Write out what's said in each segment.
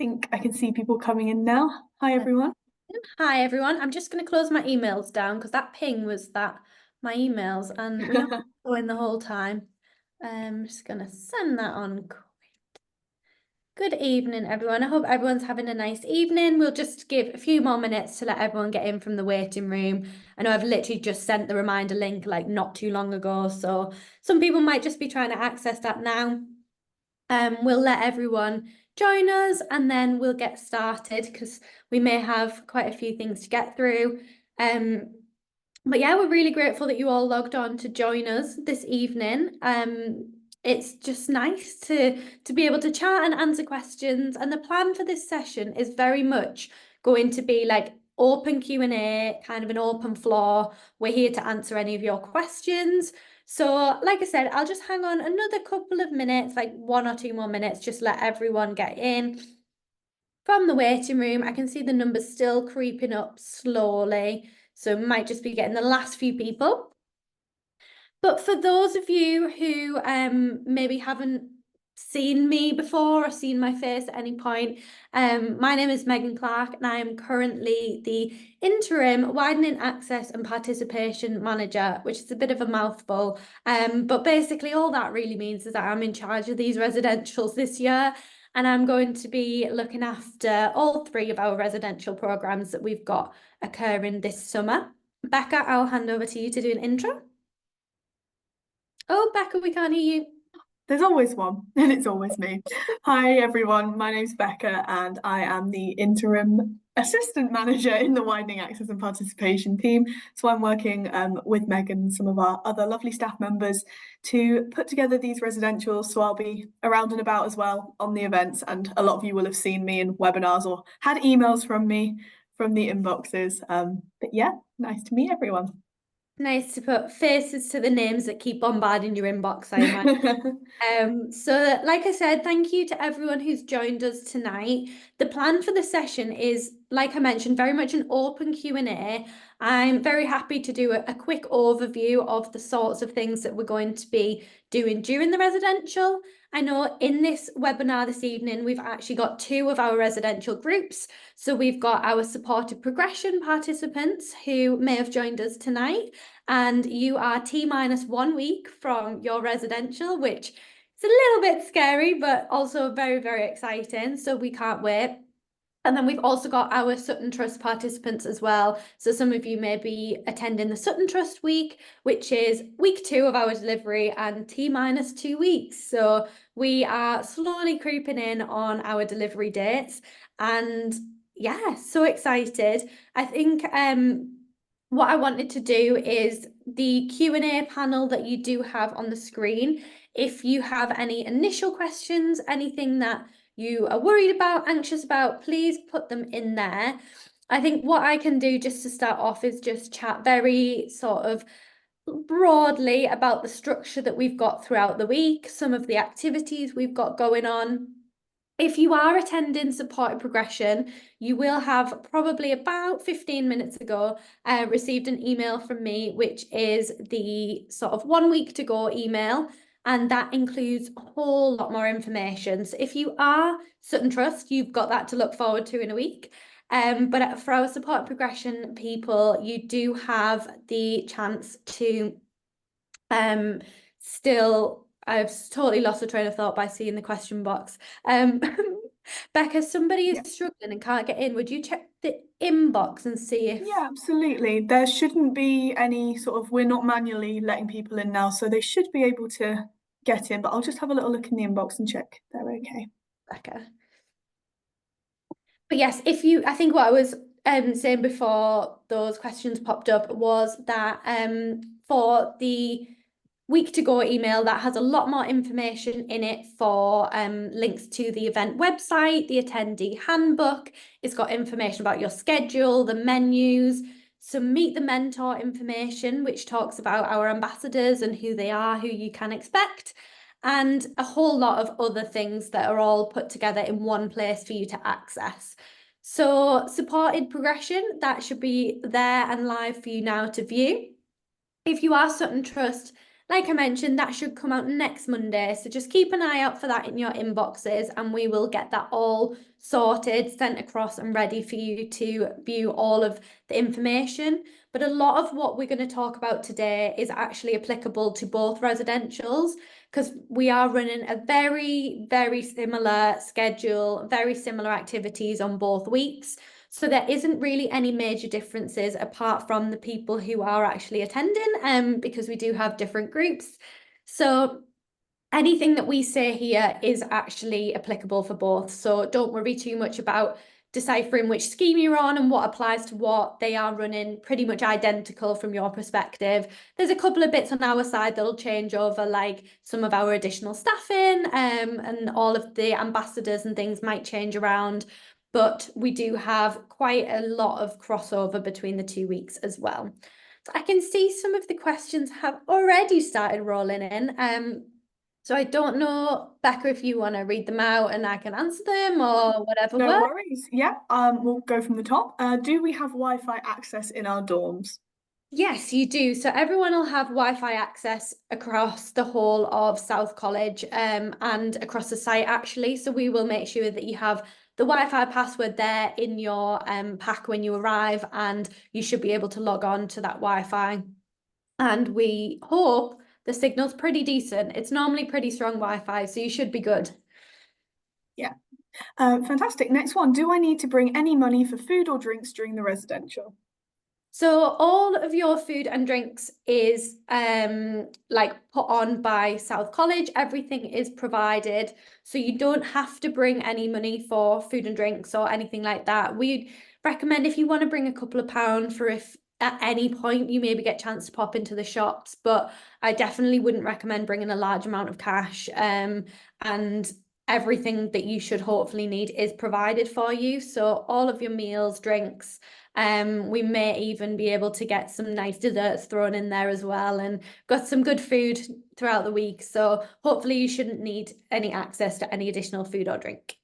Think I can see people coming in now. Hi, everyone. Hi everyone. I'm just going to close my emails down because that ping was my emails and we aren't going the whole time. I'm just going to send that on. Good evening, everyone. I hope everyone's having a nice evening. We'll just give a few more minutes to let everyone get in from the waiting room. I know I've literally just sent the reminder link like not too long ago, so some people might just be trying to access that now. We'll let everyone join us and then we'll get started because we may have quite a few things to get through. But yeah, we're really grateful that you all logged on to join us this evening. It's just nice to be able to chat and answer questions. And the plan for this session is very much going to be like open Q&A, kind of an open floor. We're here to answer any of your questions. So, like I said, I'll just hang on another couple of minutes, like 1 or 2 more minutes, just let everyone get in. From the waiting room, I can see the numbers still creeping up slowly. So might just be getting the last few people. But for those of you who maybe haven't seen me before or seen my face at any point, my name is Megan Clark and I am currently the interim widening access and participation manager, which is a bit of a mouthful. But basically all that really means is that I'm in charge of these residentials this year. And I'm going to be looking after all 3 of our residential programmes that we've got occurring this summer. Becca, I'll hand over to you to do an intro. Oh, Becca, we can't hear you. There's always one, and it's always me. Hi, everyone. My name's Becca, and I am the interim assistant manager in the Widening Access and Participation team. So I'm working with Megan and some of our other lovely staff members to put together these residentials. So I'll be around and about as well on the events, and a lot of you will have seen me in webinars or had emails from me from the inboxes. But yeah, nice to meet everyone. Nice to put faces to the names that keep bombarding your inbox, I imagine. So like I said, thank you to everyone who's joined us tonight. The plan for the session is, like I mentioned, very much an open Q&A. I'm very happy to do a quick overview of the sorts of things that we're going to be doing during the residential. I know in this webinar this evening, we've actually got 2 of our residential groups. So we've got our supported progression participants who may have joined us tonight, and you are T-1 week from your residential, which is a little bit scary, but also very, very exciting. So we can't wait. And then we've also got our Sutton Trust participants as well. So some of you may be attending the Sutton Trust week, which is week 2 of our delivery and T-2 weeks. So we are slowly creeping in on our delivery dates. And yeah, so excited. I think what I wanted to do is the Q&A panel that you do have on the screen. If you have any initial questions, anything that you are worried about, anxious about, please put them in there. I think what I can do just to start off is just chat very sort of broadly about the structure that we've got throughout the week, some of the activities we've got going on. If you are attending supported progression, you will have probably about 15 minutes ago received an email from me, which is the sort of 1 week to go email. And that includes a whole lot more information. So if you are Sutton Trust, you've got that to look forward to in a week. But for our support progression people, you do have the chance to still, I've totally lost the train of thought by seeing the question box. Becca, somebody Yeah. is struggling and can't get in. Would you check the inbox and see if... Yeah, absolutely. There shouldn't be any sort of, we're not manually letting people in now, so they should be able to get in, but I'll just have a little look in the inbox and check they're okay. Becca. But yes, if you, I think what I was saying before those questions popped up was that for the week to go email, that has a lot more information in it for links to the event website, the attendee handbook. It's got information about your schedule, the menus, some Meet the Mentor information, which talks about our ambassadors and who they are, who you can expect, and a whole lot of other things that are all put together in one place for you to access. So supported progression, that should be there and live for you now to view. If you are Sutton Trust, like I mentioned, that should come out next Monday. So just keep an eye out for that in your inboxes and we will get that all sorted, sent across and ready for you to view all of the information. But a lot of what we're going to talk about today is actually applicable to both residentials because we are running a very, very similar schedule, very similar activities on both weeks. So there isn't really any major differences apart from the people who are actually attending, because we do have different groups. So anything that we say here is actually applicable for both. So don't worry too much about deciphering which scheme you're on and what applies to what. They are running pretty much identical from your perspective. There's a couple of bits on our side that'll change over, like some of our additional staffing, and all of the ambassadors and things might change around. But we do have quite a lot of crossover between the 2 weeks as well. So I can see some of the questions have already started rolling in. So I don't know, Becca, if you want to read them out and I can answer them or whatever No works. worries. Yeah, we'll go from the top. Do we have Wi-Fi access in our dorms? Yes, you do. So everyone will have Wi-Fi access across the whole of South College, and across the site actually. So we will make sure that you have the Wi-Fi password there in your pack when you arrive, and you should be able to log on to that Wi-Fi. And we hope the signal's pretty decent. It's normally pretty strong Wi-Fi, so you should be good. Yeah. Fantastic. Next one. Do I need to bring any money for food or drinks during the residential? So all of your food and drinks is like put on by South College. Everything is provided. So you don't have to bring any money for food and drinks or anything like that. We recommend if you want to bring a couple of pounds for if at any point you maybe get a chance to pop into the shops, but I definitely wouldn't recommend bringing a large amount of cash. And everything that you should hopefully need is provided for you. So all of your meals, drinks, we may even be able to get some nice desserts thrown in there as well, and got some good food throughout the week. So hopefully you shouldn't need any access to any additional food or drink.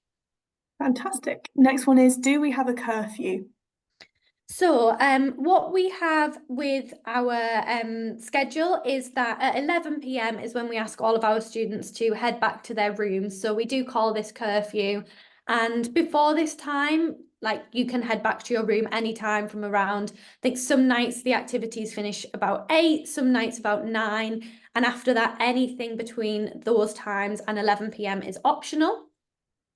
Fantastic. Next one is, do we have a curfew? So what we have with our schedule is that at 11 p.m. is when we ask all of our students to head back to their rooms. So we do call this curfew. And before this time, like you can head back to your room anytime from around, I think some nights the activities finish about 8, some nights about 9. And after that, anything between those times and 11 p.m. is optional.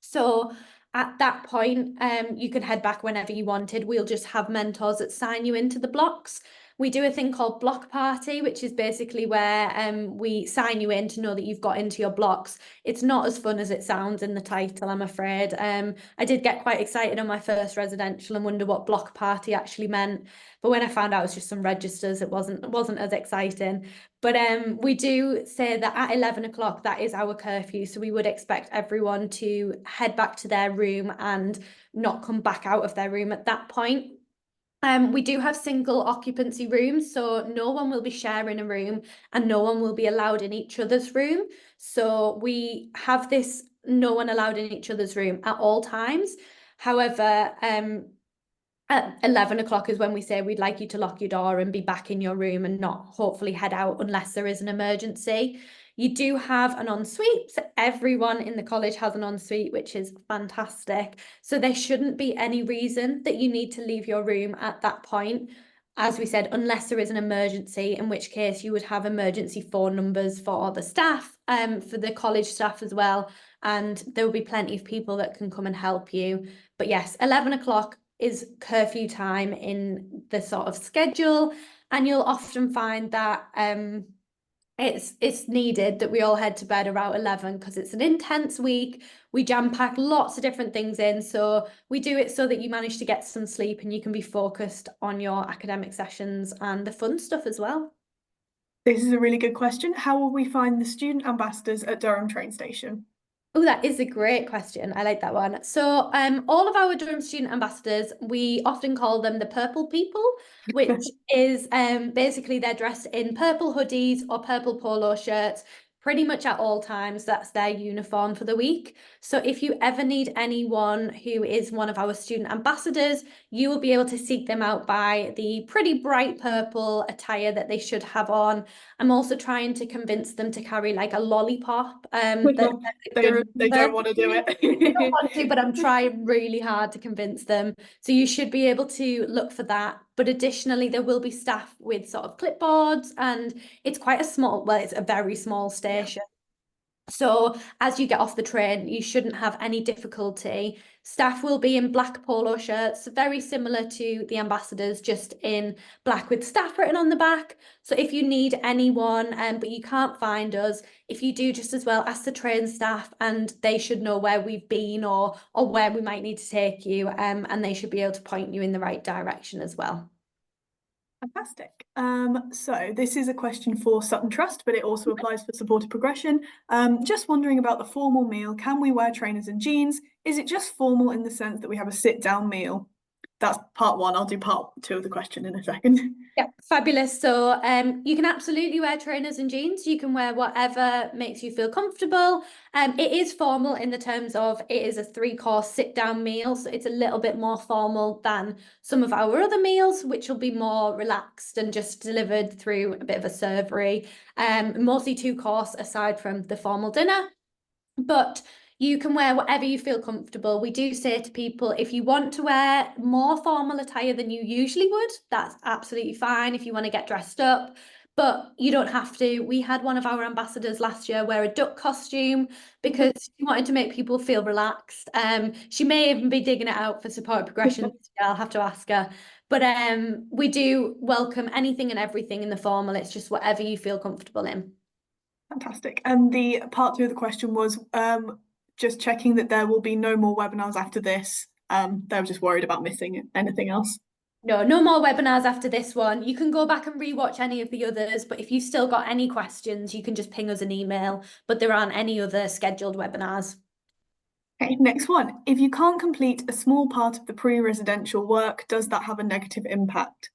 So at that point, you can head back whenever you wanted. We'll just have mentors that sign you into the blocks. We do a thing called block party, which is basically where we sign you in to know that you've got into your blocks. It's not as fun as it sounds in the title, I'm afraid. I did get quite excited on my first residential and wonder what block party actually meant. But when I found out it was just some registers, it wasn't as exciting. But we do say that at 11 o'clock, that is our curfew. So we would expect everyone to head back to their room and not come back out of their room at that point. We do have single occupancy rooms, so no one will be sharing a room and no one will be allowed in each other's room. So we have this no one allowed in each other's room at all times. However, at 11 o'clock is when we say we'd like you to lock your door and be back in your room and not hopefully head out unless there is an emergency. You do have an ensuite. Everyone in the college has an ensuite, which is fantastic. So there shouldn't be any reason that you need to leave your room at that point. As we said, unless there is an emergency, in which case you would have emergency phone numbers for the staff, for the college staff as well. And there will be plenty of people that can come and help you. But yes, 11 o'clock is curfew time in the sort of schedule, and you'll often find that it's needed that we all head to bed around 11 because it's an intense week. We jam pack lots of different things in, so we do it so that you manage to get some sleep and you can be focused on your academic sessions and the fun stuff as well. This is a really good question. How will we find the student ambassadors at Durham train station? Oh, that is a great question. I like that one. So, all of our Durham student ambassadors, we often call them the purple people, which is basically they're dressed in purple hoodies or purple polo shirts. pretty much at all times. That's their uniform for the week. So if you ever need anyone who is one of our student ambassadors, you will be able to seek them out by the pretty bright purple attire that they should have on. I'm also trying to convince them to carry like a lollipop. They don't want to do it. They don't want to, but I'm trying really hard to convince them. So you should be able to look for that. But additionally, there will be staff with sort of clipboards, and it's quite a small, well, it's a very small station. So as you get off the train, you shouldn't have any difficulty. Staff will be in black polo shirts, very similar to the ambassadors, just in black with staff written on the back. So if you need anyone, but you can't find us, if you do, just as well ask the train staff, and they should know where we've been or where we might need to take you, and they should be able to point you in the right direction as well. Fantastic. So this is a question for Sutton Trust, but it also applies for supported progression. Just wondering about the formal meal. Can we wear trainers and jeans? Is it just formal in the sense that we have a sit-down meal? That's part one. I'll do part two of the question in a second. Yeah, fabulous. So you can absolutely wear trainers and jeans. You can wear whatever makes you feel comfortable. It is formal in the terms of it is a 3-course sit-down meal, so it's a little bit more formal than some of our other meals, which will be more relaxed and just delivered through a bit of a servery. Mostly 2-course aside from the formal dinner. But you can wear whatever you feel comfortable. We do say to people, if you want to wear more formal attire than you usually would, that's absolutely fine if you want to get dressed up, but you don't have to. We had one of our ambassadors last year wear a duck costume because she wanted to make people feel relaxed. She may even be digging it out for supported progression. I'll have to ask her. But we do welcome anything and everything in the formal. It's just whatever you feel comfortable in. Fantastic. And the part two of the question was just checking that there will be no more webinars after this. They were just worried about missing anything else. No more webinars after this one. You can go back and rewatch any of the others, but if you've still got any questions, you can just ping us an email, but there aren't any other scheduled webinars. Okay, next one. If you can't complete a small part of the pre-residential work, does that have a negative impact?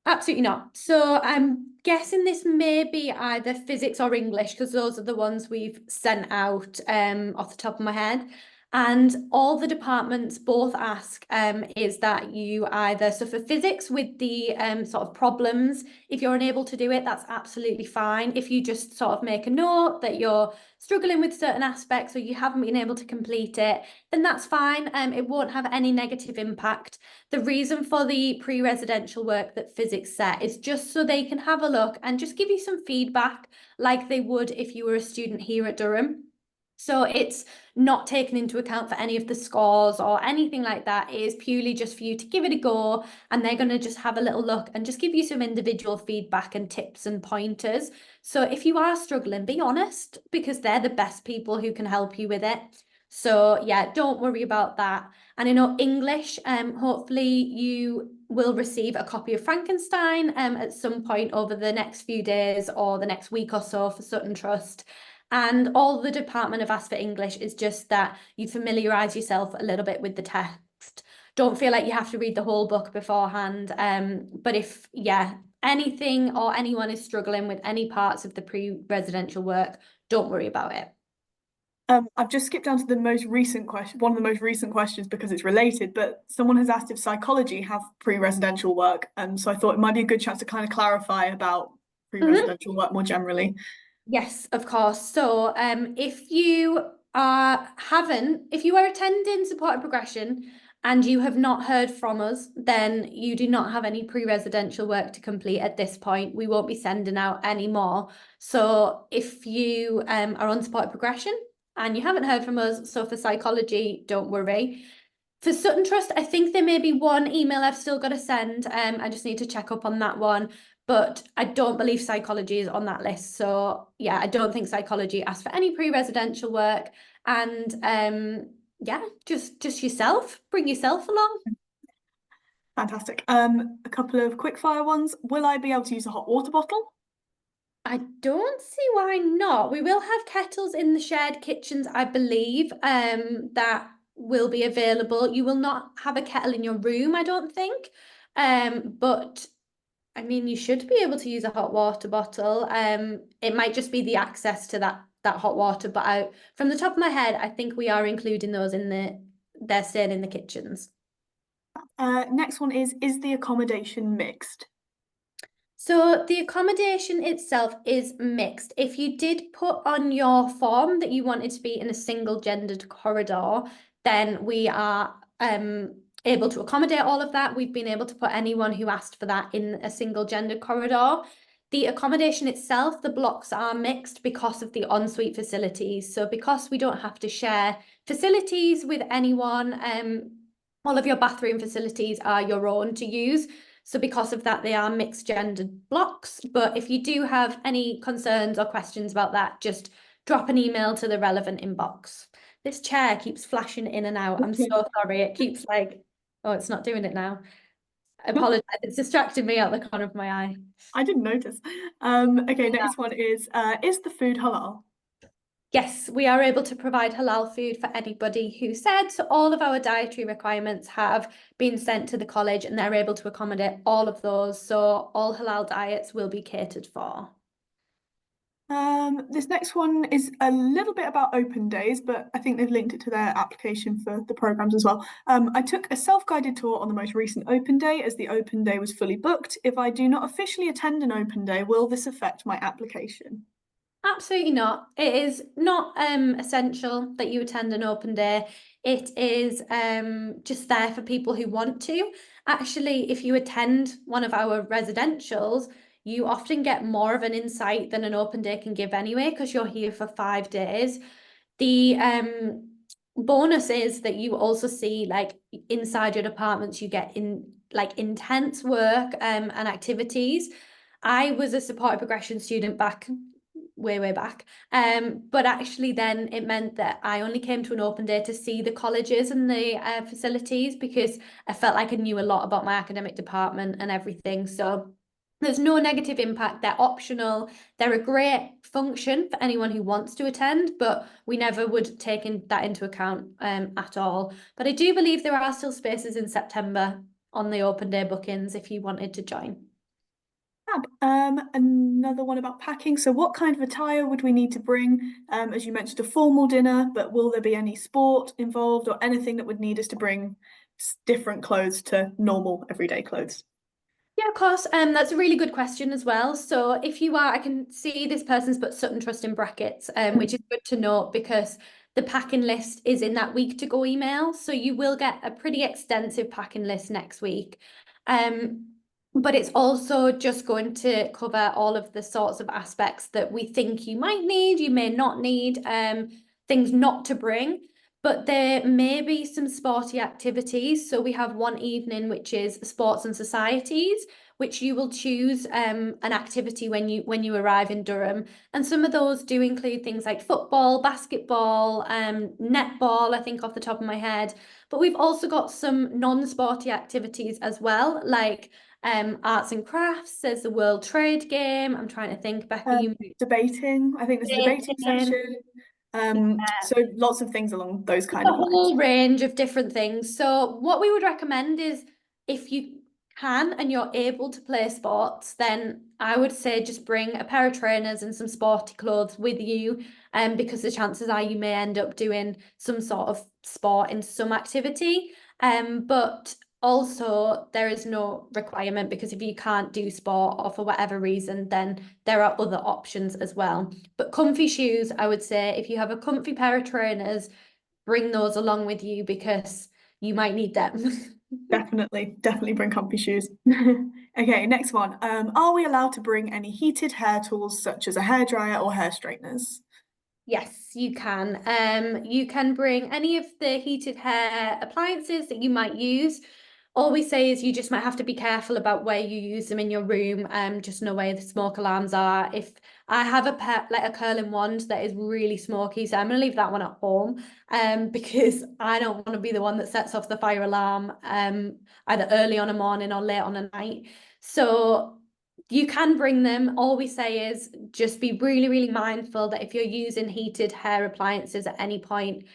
Absolutely not. So I'm guessing this may be either physics or English, because those are the ones we've sent out off the top of my head. And all the departments both ask is that you either, so for physics with the sort of problems, if you're unable to do it, that's absolutely fine. If you just sort of make a note that you're struggling with certain aspects or you haven't been able to complete it, then that's fine. It won't have any negative impact. The reason for the pre-residential work that physics set is just so they can have a look and just give you some feedback like they would if you were a student here at Durham. So it's not taken into account for any of the scores or anything like that. It is purely just for you to give it a go, and they're going to just have a little look and just give you some individual feedback and tips and pointers. So if you are struggling, be honest, because they're the best people who can help you with it. So yeah, don't worry about that. And I know English, hopefully you will receive a copy of Frankenstein at some point over the next few days or the next week or so for Sutton Trust. And all the department have asked for English is just that you familiarise yourself a little bit with the text. Don't feel like you have to read the whole book beforehand. But if, anything or anyone is struggling with any parts of the pre-residential work, don't worry about it. I've just skipped down to the most recent question, one of the most recent questions because it's related, but someone has asked if psychology have pre-residential work. So I thought it might be a good chance to kind of clarify about pre-residential work more generally. Yes, of course. So if you are attending supported progression and you have not heard from us, then you do not have any pre-residential work to complete at this point. We won't be sending out any more. So if you are on supported progression and you haven't heard from us, so for psychology, don't worry. For Sutton Trust, I think there may be one email I've still got to send. I just need to check up on that one. But I don't believe psychology is on that list. So yeah, I don't think psychology asks for any pre-residential work. And just yourself, bring yourself along. Fantastic. A couple of quick fire ones. Will I be able to use a hot water bottle? I don't see why not. We will have kettles in the shared kitchens, I believe, that will be available. You will not have a kettle in your room, I don't think. But I mean, you should be able to use a hot water bottle. It might just be the access to that hot water, but from the top of my head, I think we are including those in they're staying in the kitchens. Next one is the accommodation mixed? So the accommodation itself is mixed. If you did put on your form that you wanted to be in a single gendered corridor, then we are able to accommodate all of that. We've been able to put anyone who asked for that in a single gendered corridor. The accommodation itself, the blocks are mixed because of the ensuite facilities. So because we don't have to share facilities with anyone, all of your bathroom facilities are your own to use. So because of that, they are mixed gendered blocks. But if you do have any concerns or questions about that, just drop an email to the relevant inbox. This chair keeps flashing in and out. I'm so sorry. It keeps like, oh, it's not doing it now. I apologize. It's distracting me out the corner of my eye. I didn't notice. Okay, next one is the food halal? Yes, we are able to provide halal food for anybody who said. So all of our dietary requirements have been sent to the college and they're able to accommodate all of those. So all halal diets will be catered for. This next one is a little bit about open days, but I think they've linked it to their application for the programs as well. I took a self-guided tour on the most recent open day as the open day was fully booked. If I do not officially attend an open day, will this affect my application? Absolutely not. It is not essential that you attend an open day. It is just there for people who want to. Actually, if you attend one of our residentials, you often get more of an insight than an open day can give anyway, because you're here for 5 days. The bonus is that you also see like inside your departments, you get in like intense work and activities. I was a supported progression student back way back. But actually then it meant that I only came to an open day to see the colleges and the facilities because I felt like I knew a lot about my academic department and everything. So there's no negative impact. They're optional. They're a great function for anyone who wants to attend, but we never would take that into account at all. But I do believe there are still spaces in September on the open day bookings if you wanted to join. Another one about packing. So what kind of attire would we need to bring? As you mentioned, a formal dinner, but will there be any sport involved or anything that would need us to bring different clothes to normal everyday clothes? Yeah, of course. That's a really good question as well. So if you are, I can see this person's put Sutton Trust in brackets, which is good to note because the packing list is in that week to go email. So you will get a pretty extensive packing list next week. But it's also just going to cover all of the sorts of aspects that we think you might need, you may not need, things not to bring. But there may be some sporty activities. So we have one evening, which is sports and societies, which you will choose an activity when you arrive in Durham. And some of those do include things like football, basketball, netball, I think off the top of my head. But we've also got some non-sporty activities as well, like arts and crafts. There's the World Trade game. I'm trying to think, Becca, you debating. I think there's a debating session. So lots of things along those kind a of lines. whole range of different things. So what we would recommend is if you can and you're able to play sports, then I would say just bring a pair of trainers and some sporty clothes with you, because the chances are you may end up doing some sort of sport in some activity. But also there is no requirement because if you can't do sport or for whatever reason, then there are other options as well. But comfy shoes, I would say if you have a comfy pair of trainers, bring those along with you because you might need them. Definitely bring comfy shoes. Okay, next one. Are we allowed to bring any heated hair tools such as a hairdryer or hair straighteners? Yes, you can. You can bring any of the heated hair appliances that you might use. All we say is you just might have to be careful about where you use them in your room. Just know where the smoke alarms are. If I have like a curling wand that is really smoky, so I'm gonna leave that one at home. Because I don't want to be the one that sets off the fire alarm. Either early on a morning or late on a night. So you can bring them. All we say is just be really mindful that if you're using heated hair appliances at any point,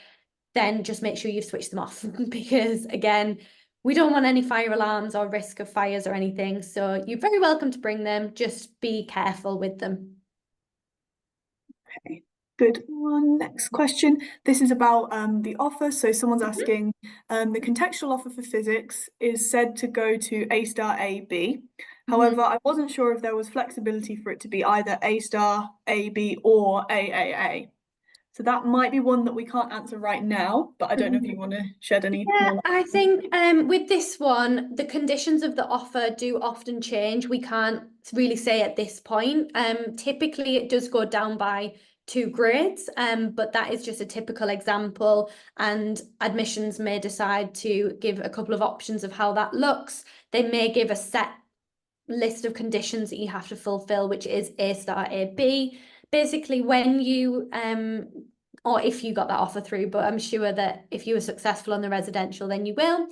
then just make sure you've switched them off because again, we don't want any fire alarms or risk of fires or anything. So you're very welcome to bring them. Just be careful with them. Okay, good one. Next question. This is about the offer. So someone's asking, the contextual offer for physics is said to go to A star A B. However, I wasn't sure if there was flexibility for it to be either A star, A B, or AAA. So that might be one that we can't answer right now, but I don't know if you want to shed any more light. I think with this one, the conditions of the offer do often change. We can't really say at this point. Typically, it does go down by 2 grades, but that is just a typical example, and admissions may decide to give a couple of options of how that looks. They may give a set list of conditions that you have to fulfill, which is A star A B. Basically, when you or if you got that offer through, but I'm sure that if you were successful on the residential, then you will.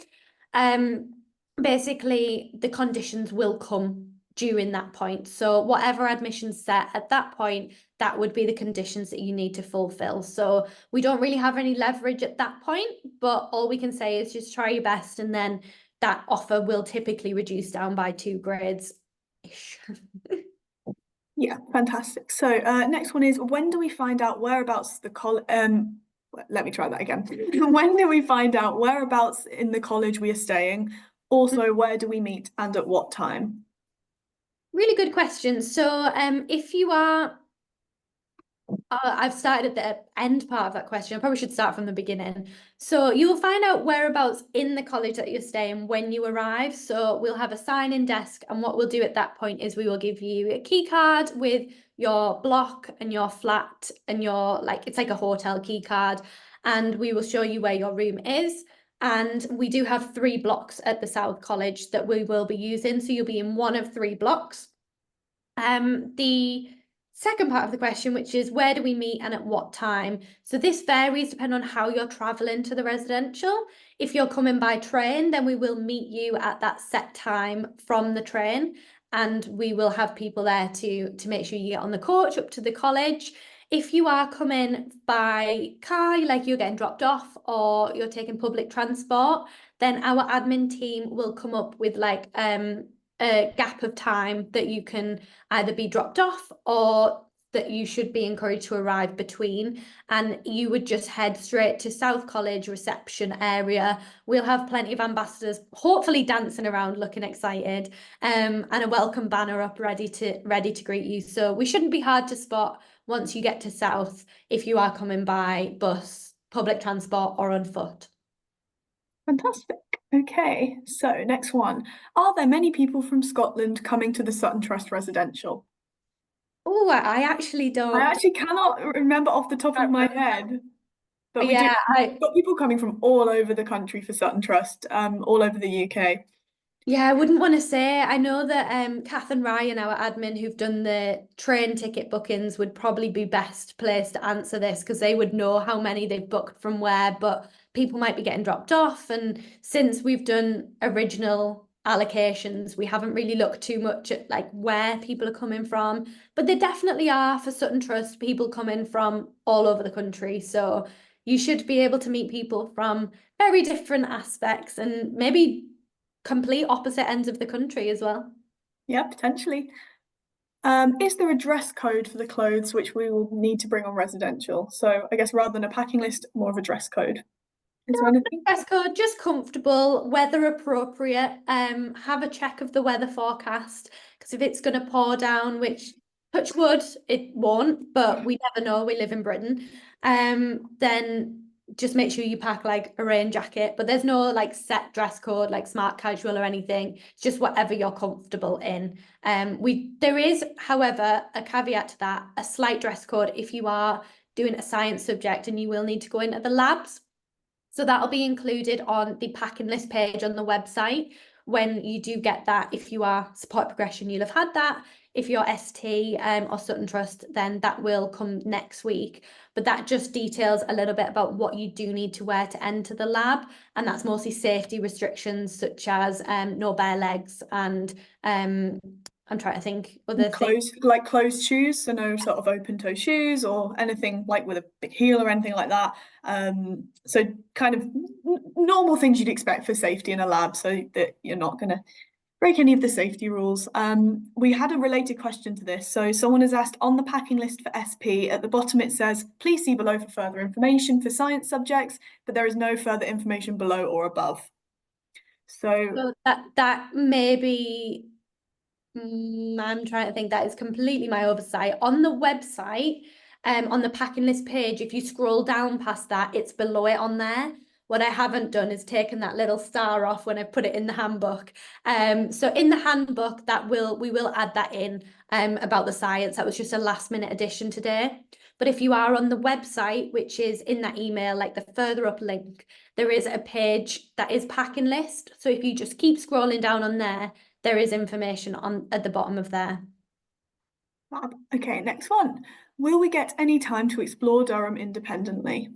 Basically, the conditions will come during that point. So whatever admissions set at that point, that would be the conditions that you need to fulfill. So we don't really have any leverage at that point, but all we can say is just try your best, and then that offer will typically reduce down by 2 grades-ish. Yeah, fantastic. So next one is, when do we find out whereabouts the college? Let me try that again. When do we find out whereabouts in the college we are staying? Also, where do we meet and at what time? Really good question. So if you are I've started at the end part of that question. I probably should start from the beginning. So you will find out whereabouts in the college that you're staying when you arrive. So we'll have a sign-in desk, and what we'll do at that point is we will give you a key card with your block and your flat and your, like, it's like a hotel key card, and we will show you where your room is. And we do have 3 blocks at the South College that we will be using. So you'll be in one of 3 blocks. The second part of the question, which is where do we meet and at what time? So this varies depending on how you're traveling to the residential. If you're coming by train, then we will meet you at that set time from the train, and we will have people there to make sure you get on the coach up to the college. If you are coming by car, like you're getting dropped off or you're taking public transport, then our admin team will come up with like a gap of time that you can either be dropped off or that you should be encouraged to arrive between, and you would just head straight to South College reception area. We'll have plenty of ambassadors hopefully dancing around looking excited, and a welcome banner up ready to greet you. So we shouldn't be hard to spot once you get to South if you are coming by bus, public transport, or on foot. Fantastic. Okay, so next one. Are there many people from Scotland coming to the Sutton Trust residential? Oh, I actually don't. I actually cannot remember off the top of my head, but we've got people coming from all over the country for Sutton Trust, all over the UK. Yeah, I wouldn't want to say. I know that Kath and Ryan, our admin, who've done the train ticket bookings, would probably be best placed to answer this because they would know how many they've booked from where, but people might be getting dropped off. And since we've done original allocations, we haven't really looked too much at like where people are coming from. But there definitely are, for Sutton Trust, people coming from all over the country. So you should be able to meet people from very different aspects and maybe complete opposite ends of the country as well. Yeah, potentially. Is there a dress code for the clothes which we will need to bring on residential? So I guess rather than a packing list, more of a dress code. Is there anything? Dress code, just comfortable, weather appropriate. Have a check of the weather forecast, because if it's going to pour down, which touch wood, it won't, but we never know. We live in Britain. Then just make sure you pack like a rain jacket, but there's no like set dress code like smart casual or anything. It's just whatever you're comfortable in. There is, however, a caveat to that, a slight dress code if you are doing a science subject and you will need to go into the labs. So that'll be included on the packing list page on the website. When you do get that, if you are support progression, you'll have had that. If you're ST or Sutton Trust, then that will come next week. But that just details a little bit about what you do need to wear to enter the lab. And that's mostly safety restrictions such as no bare legs and I'm trying to think other things. Closed shoes, so no sort of open toe shoes or anything like with a big heel or anything like that. So kind of normal things you'd expect for safety in a lab, so that you're not going to break any of the safety rules. We had a related question to this. So someone has asked, on the packing list for SP, at the bottom it says, please see below for further information for science subjects, but there is no further information below or above. So that may be, I'm trying to think, that is completely my oversight. On the website, on the packing list page, if you scroll down past that, it's below it on there. What I haven't done is taken that little star off when I put it in the handbook. So in the handbook, we will add that in about the science. That was just a last minute addition today. But if you are on the website, which is in that email, like the further up link, there is a page that is packing list. So if you just keep scrolling down on there is information at the bottom of there. Okay, next one. Will we get any time to explore Durham independently?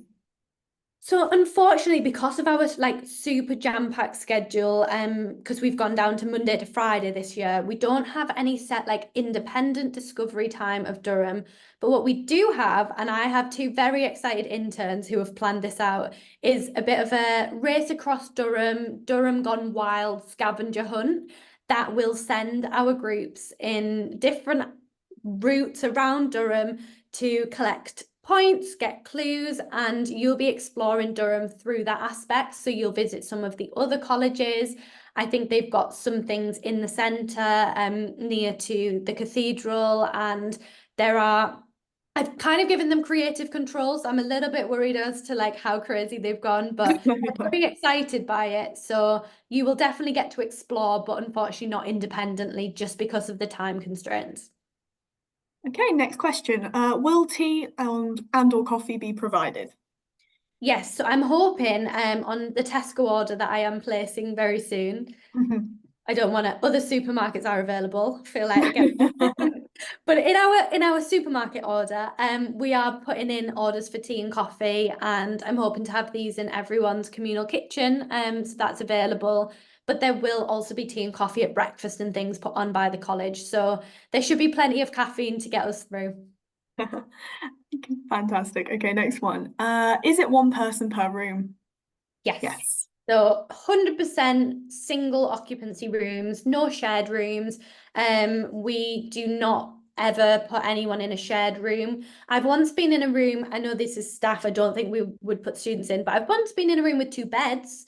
So unfortunately, because of our like super jam-packed schedule, because we've gone down to Monday to Friday this year, we don't have any set like independent discovery time of Durham. But what we do have, and I have two very excited interns who have planned this out, is a bit of a race across Durham, Durham Gone Wild scavenger hunt that will send our groups in different routes around Durham to collect points, get clues, and you'll be exploring Durham through that aspect. So you'll visit some of the other colleges. I think they've got some things in the centre, near to the cathedral, and I've kind of given them creative controls. I'm a little bit worried as to like how crazy they've gone, but I'm very excited by it. So you will definitely get to explore, but unfortunately not independently just because of the time constraints. Okay, next question. Will tea and or coffee be provided? Yes, so I'm hoping on the Tesco order that I am placing very soon. I don't want to, other supermarkets are available. I feel like again. But in our supermarket order, we are putting in orders for tea and coffee, and I'm hoping to have these in everyone's communal kitchen. So that's available. But there will also be tea and coffee at breakfast and things put on by the college. So there should be plenty of caffeine to get us through. Fantastic. Okay, next one. Is it one person per room? Yes. Yes. So 100% single occupancy rooms, no shared rooms. We do not ever put anyone in a shared room. I've once been in a room, I know this is staff, I don't think we would put students in, but I've once been in a room with two beds,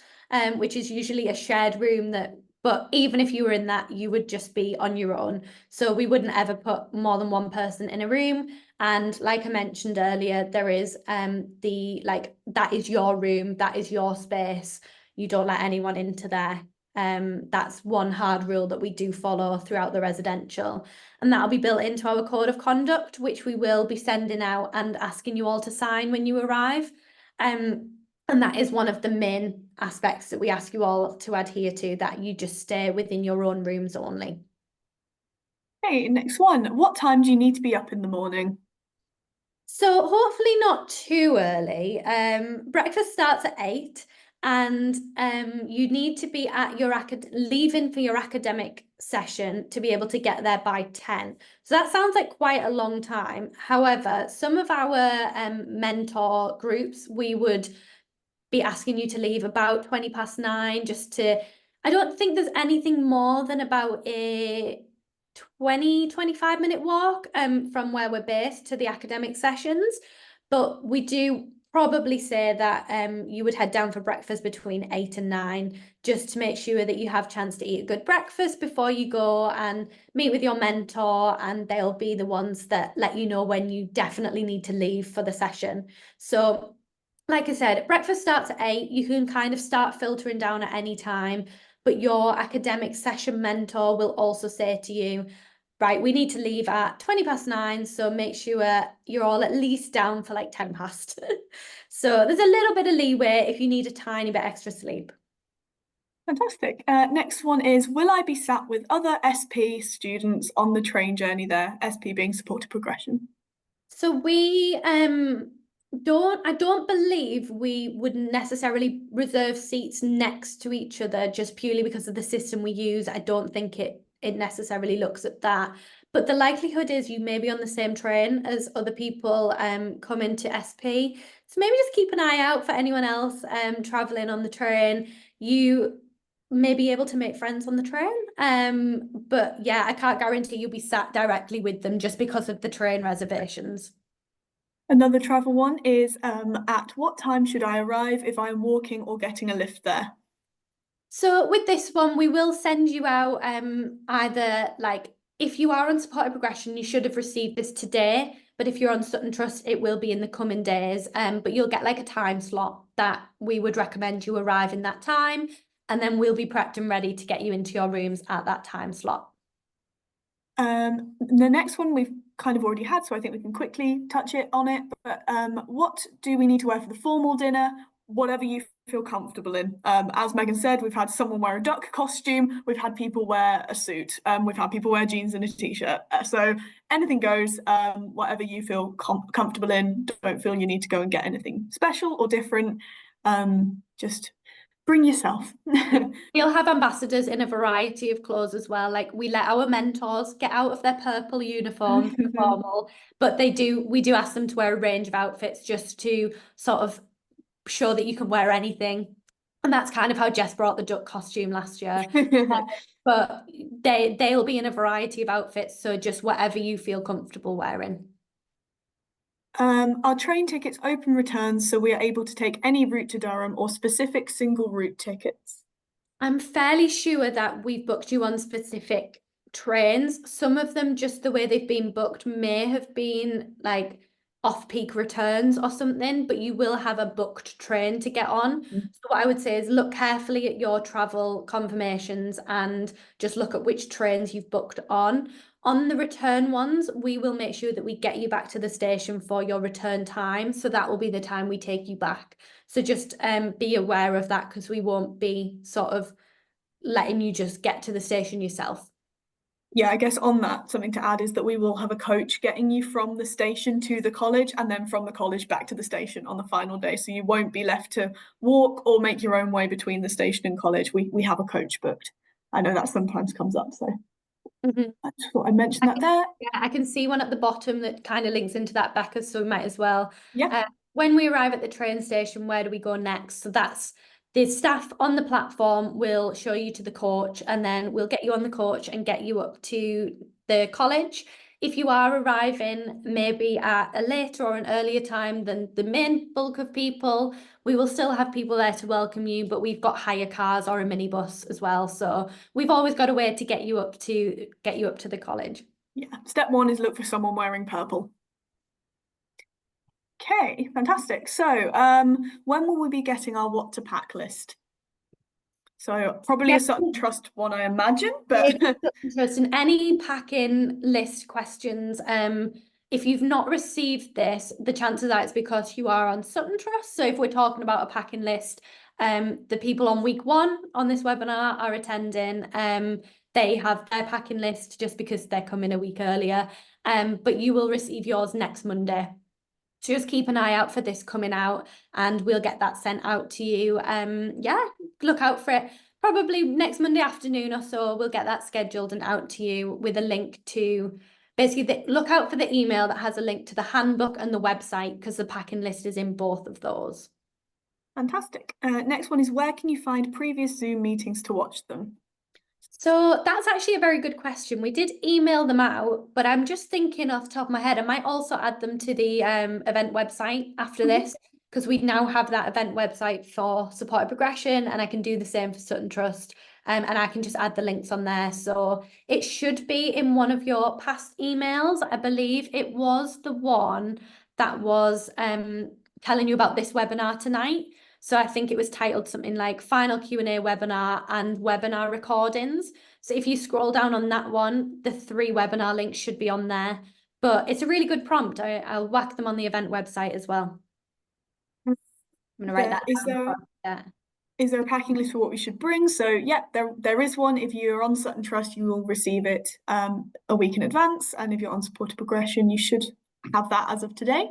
which is usually a shared room but even if you were in that, you would just be on your own. So we wouldn't ever put more than one person in a room. And like I mentioned earlier, there is that is your room, that is your space. You don't let anyone into there. That's one hard rule that we do follow throughout the residential. And that'll be built into our code of conduct, which we will be sending out and asking you all to sign when you arrive. And that is one of the main aspects that we ask you all to adhere to, that you just stay within your own rooms only. Okay, next one. What time do you need to be up in the morning? So hopefully not too early. Breakfast starts at 8, and you need to be at your leaving for your academic session to be able to get there by 10. So that sounds like quite a long time. However, some of our mentor groups, we would be asking you to leave about 20 past 9 I don't think there's anything more than about a 25-minute walk from where we're based to the academic sessions. But we do probably say that you would head down for breakfast between 8 and 9, just to make sure that you have a chance to eat a good breakfast before you go and meet with your mentor, and they'll be the ones that let you know when you definitely need to leave for the session. So like I said, breakfast starts at 8. You can kind of start filtering down at any time, but your academic session mentor will also say to you, right, we need to leave at 20 past 9, so make sure you're all at least down for like 10 past. So there's a little bit of leeway if you need a tiny bit extra sleep. Fantastic. Next one is, will I be sat with other SP students on the train journey there? SP being supported progression. So I don't believe we would necessarily reserve seats next to each other just purely because of the system we use. I don't think it necessarily looks at that. But the likelihood is you may be on the same train as other people coming to SP. So maybe just keep an eye out for anyone else traveling on the train. You may be able to make friends on the train. But yeah, I can't guarantee you'll be sat directly with them just because of the train reservations. Another travel one is at what time should I arrive if I'm walking or getting a lift there? So with this one, we will send you out either like if you are on supported progression, you should have received this today. But if you're on Sutton Trust, it will be in the coming days. But you'll get like a time slot that we would recommend you arrive in that time. And then we'll be prepped and ready to get you into your rooms at that time slot. The next one we've kind of already had, so I think we can quickly touch on it. But what do we need to wear for the formal dinner? Whatever you feel comfortable in. As Megan said, we've had someone wear a duck costume, we've had people wear a suit, we've had people wear jeans and a t-shirt. So anything goes, whatever you feel comfortable in. Don't feel you need to go and get anything special or different. Just bring yourself. We'll have ambassadors in a variety of clothes as well. Like we let our mentors get out of their purple uniform for formal, but we do ask them to wear a range of outfits just to sort of show that you can wear anything. And that's kind of how Jess brought the duck costume last year. But they'll be in a variety of outfits, so just whatever you feel comfortable wearing. Our train tickets open returns, so we are able to take any route to Durham or specific single route tickets. I'm fairly sure that we've booked you on specific trains. Some of them, just the way they've been booked, may have been like off-peak returns or something, but you will have a booked train to get on. So what I would say is look carefully at your travel confirmations and just look at which trains you've booked on. On the return ones, we will make sure that we get you back to the station for your return time. So that will be the time we take you back. So just be aware of that because we won't be sort of letting you just get to the station yourself. Yeah, I guess on that, something to add is that we will have a coach getting you from the station to the college and then from the college back to the station on the final day. So you won't be left to walk or make your own way between the station and college. We have a coach booked. I know that sometimes comes up, so I just thought I'd mention that there. Yeah, I can see one at the bottom that kind of links into that, Becca, so we might as well. Yeah. When we arrive at the train station, where do we go next? So that's the staff on the platform will show you to the coach, and then we'll get you on the coach and get you up to the college. If you are arriving maybe at a later or an earlier time than the main bulk of people, we will still have people there to welcome you, but we've got hire cars or a minibus as well. So we've always got a way to get you up to the college. Yeah. Step one is look for someone wearing purple. Okay, fantastic. So when will we be getting our what to pack list? So probably a Sutton Trust one, I imagine, but interesting. Any packing list questions, if you've not received this, the chances are it's because you are on Sutton Trust. So if we're talking about a packing list, the people on week 1 on this webinar are attending. They have their packing list just because they're coming a week earlier. But you will receive yours next Monday. So just keep an eye out for this coming out and we'll get that sent out to you. Yeah, look out for it. Probably next Monday afternoon or so, we'll get that scheduled and out to you with a link to basically look out for the email that has a link to the handbook and the website because the packing list is in both of those. Fantastic. Next one is where can you find previous Zoom meetings to watch them? So that's actually a very good question. We did email them out, but I'm just thinking off the top of my head, I might also add them to the event website after this, because we now have that event website for supported progression, and I can do the same for Sutton Trust, and I can just add the links on there. So it should be in one of your past emails. I believe it was the one that was telling you about this webinar tonight. So I think it was titled something like Final Q&A Webinar and Webinar Recordings. So if you scroll down on that one, the 3 webinar links should be on there. But it's a really good prompt. I'll whack them on the event website as well. I'm going to write that down. Is there a packing list for what we should bring? So yeah, there is one. If you're on Sutton Trust, you will receive it a week in advance. And if you're on supported progression, you should have that as of today.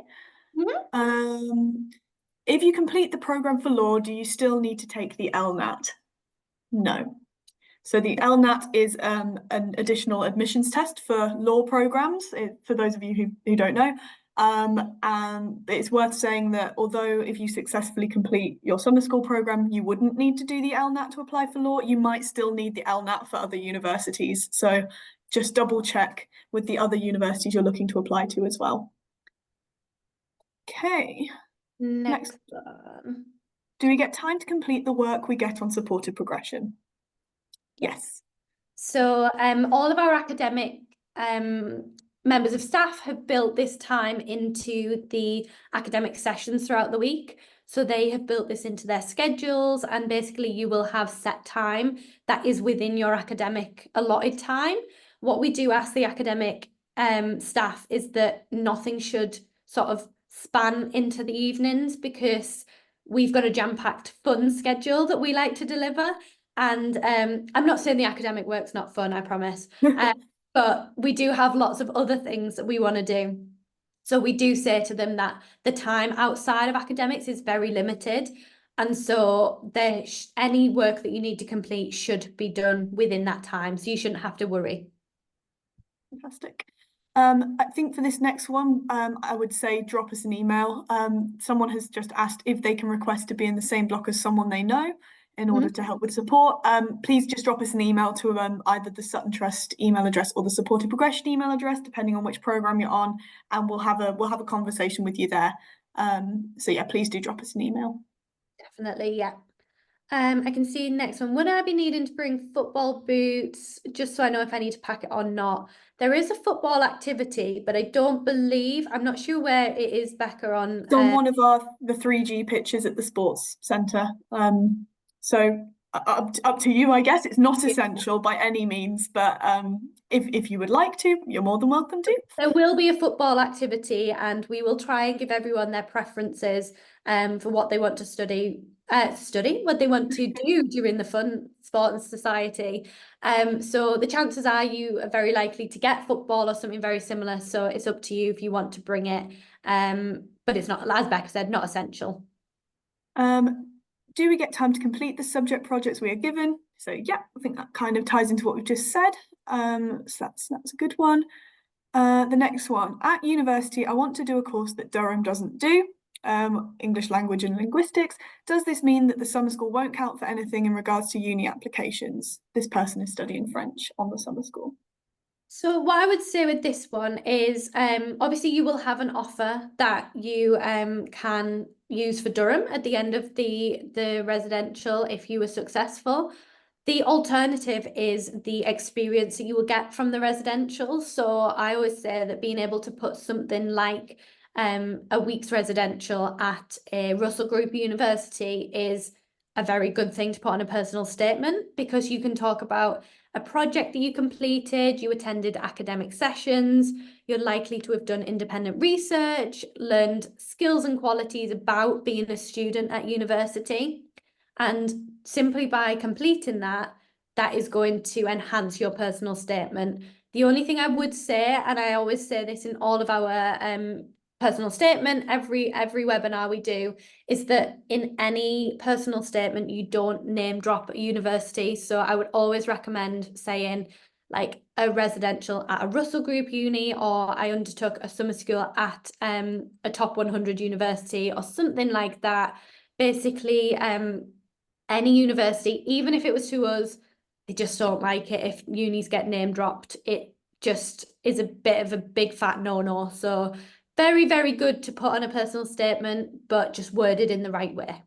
If you complete the program for law, do you still need to take the LNAT? No. So the LNAT is an additional admissions test for law programs, for those of you who don't know. And it's worth saying that although if you successfully complete your summer school program, you wouldn't need to do the LNAT to apply for law, you might still need the LNAT for other universities. So just double check with the other universities you're looking to apply to as well. Okay. Next one. Do we get time to complete the work we get on supported progression? Yes. So all of our academic members of staff have built this time into the academic sessions throughout the week. So they have built this into their schedules, and basically you will have set time that is within your academic allotted time. What we do ask the academic staff is that nothing should sort of span into the evenings, because we've got a jam-packed fun schedule that we like to deliver. And I'm not saying the academic work's not fun, I promise. But we do have lots of other things that we want to do. So we do say to them that the time outside of academics is very limited. And so any work that you need to complete should be done within that time. So you shouldn't have to worry. Fantastic. I think for this next one, I would say drop us an email. Someone has just asked if they can request to be in the same block as someone they know in order to help with support. Please just drop us an email to either the Sutton Trust email address or the Supported Progression email address, depending on which program you're on, and we'll have a conversation with you there. So yeah, please do drop us an email. Definitely, yeah. I can see next one. Would I be needing to bring football boots just so I know if I need to pack it or not? There is a football activity, but I don't believe, I'm not sure where it is, Becca, on. It's on one of the 3G pitches at the sports centre. So up to you, I guess. It's not essential by any means, but if you would like to, you're more than welcome to. There will be a football activity, and we will try and give everyone their preferences for what they want to what they want to do during the fun sport and society. So the chances are you are very likely to get football or something very similar. So it's up to you if you want to bring it. But it's not, as Becca said, not essential. Do we get time to complete the subject projects we are given? So yeah, I think that kind of ties into what we've just said. So that's a good one. The next one, at university, I want to do a course that Durham doesn't do. English language and linguistics. Does this mean that the summer school won't count for anything in regards to uni applications? This person is studying French on the summer school. So what I would say with this one is obviously you will have an offer that you can use for Durham at the end of the residential if you were successful. The alternative is the experience that you will get from the residential. So I always say that being able to put something like a week's residential at a Russell Group University is a very good thing to put on a personal statement, because you can talk about a project that you completed, you attended academic sessions, you're likely to have done independent research, learned skills and qualities about being a student at university. And simply by completing that, that is going to enhance your personal statement. The only thing I would say, and I always say this in all of our personal statement, every webinar we do, is that in any personal statement, you don't name drop a university. So I would always recommend saying like a residential at a Russell Group uni, or I undertook a summer school at a top 100 university or something like that. Basically, any university, even if it was to us, they just don't like it if unis get name dropped. It just is a bit of a big fat no-no. So very, very good to put on a personal statement, but just worded in the right way.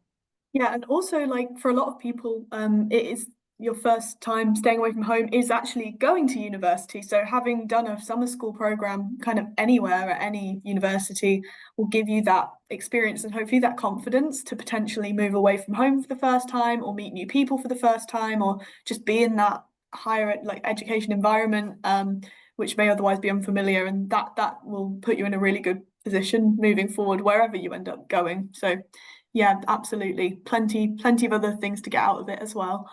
Yeah, and also like for a lot of people, it is your first time staying away from home is actually going to university. So having done a summer school program kind of anywhere at any university will give you that experience and hopefully that confidence to potentially move away from home for the first time, or meet new people for the first time, or just be in that higher like education environment, which may otherwise be unfamiliar, and that will put you in a really good position moving forward wherever you end up going. So yeah, absolutely, plenty of other things to get out of it as well.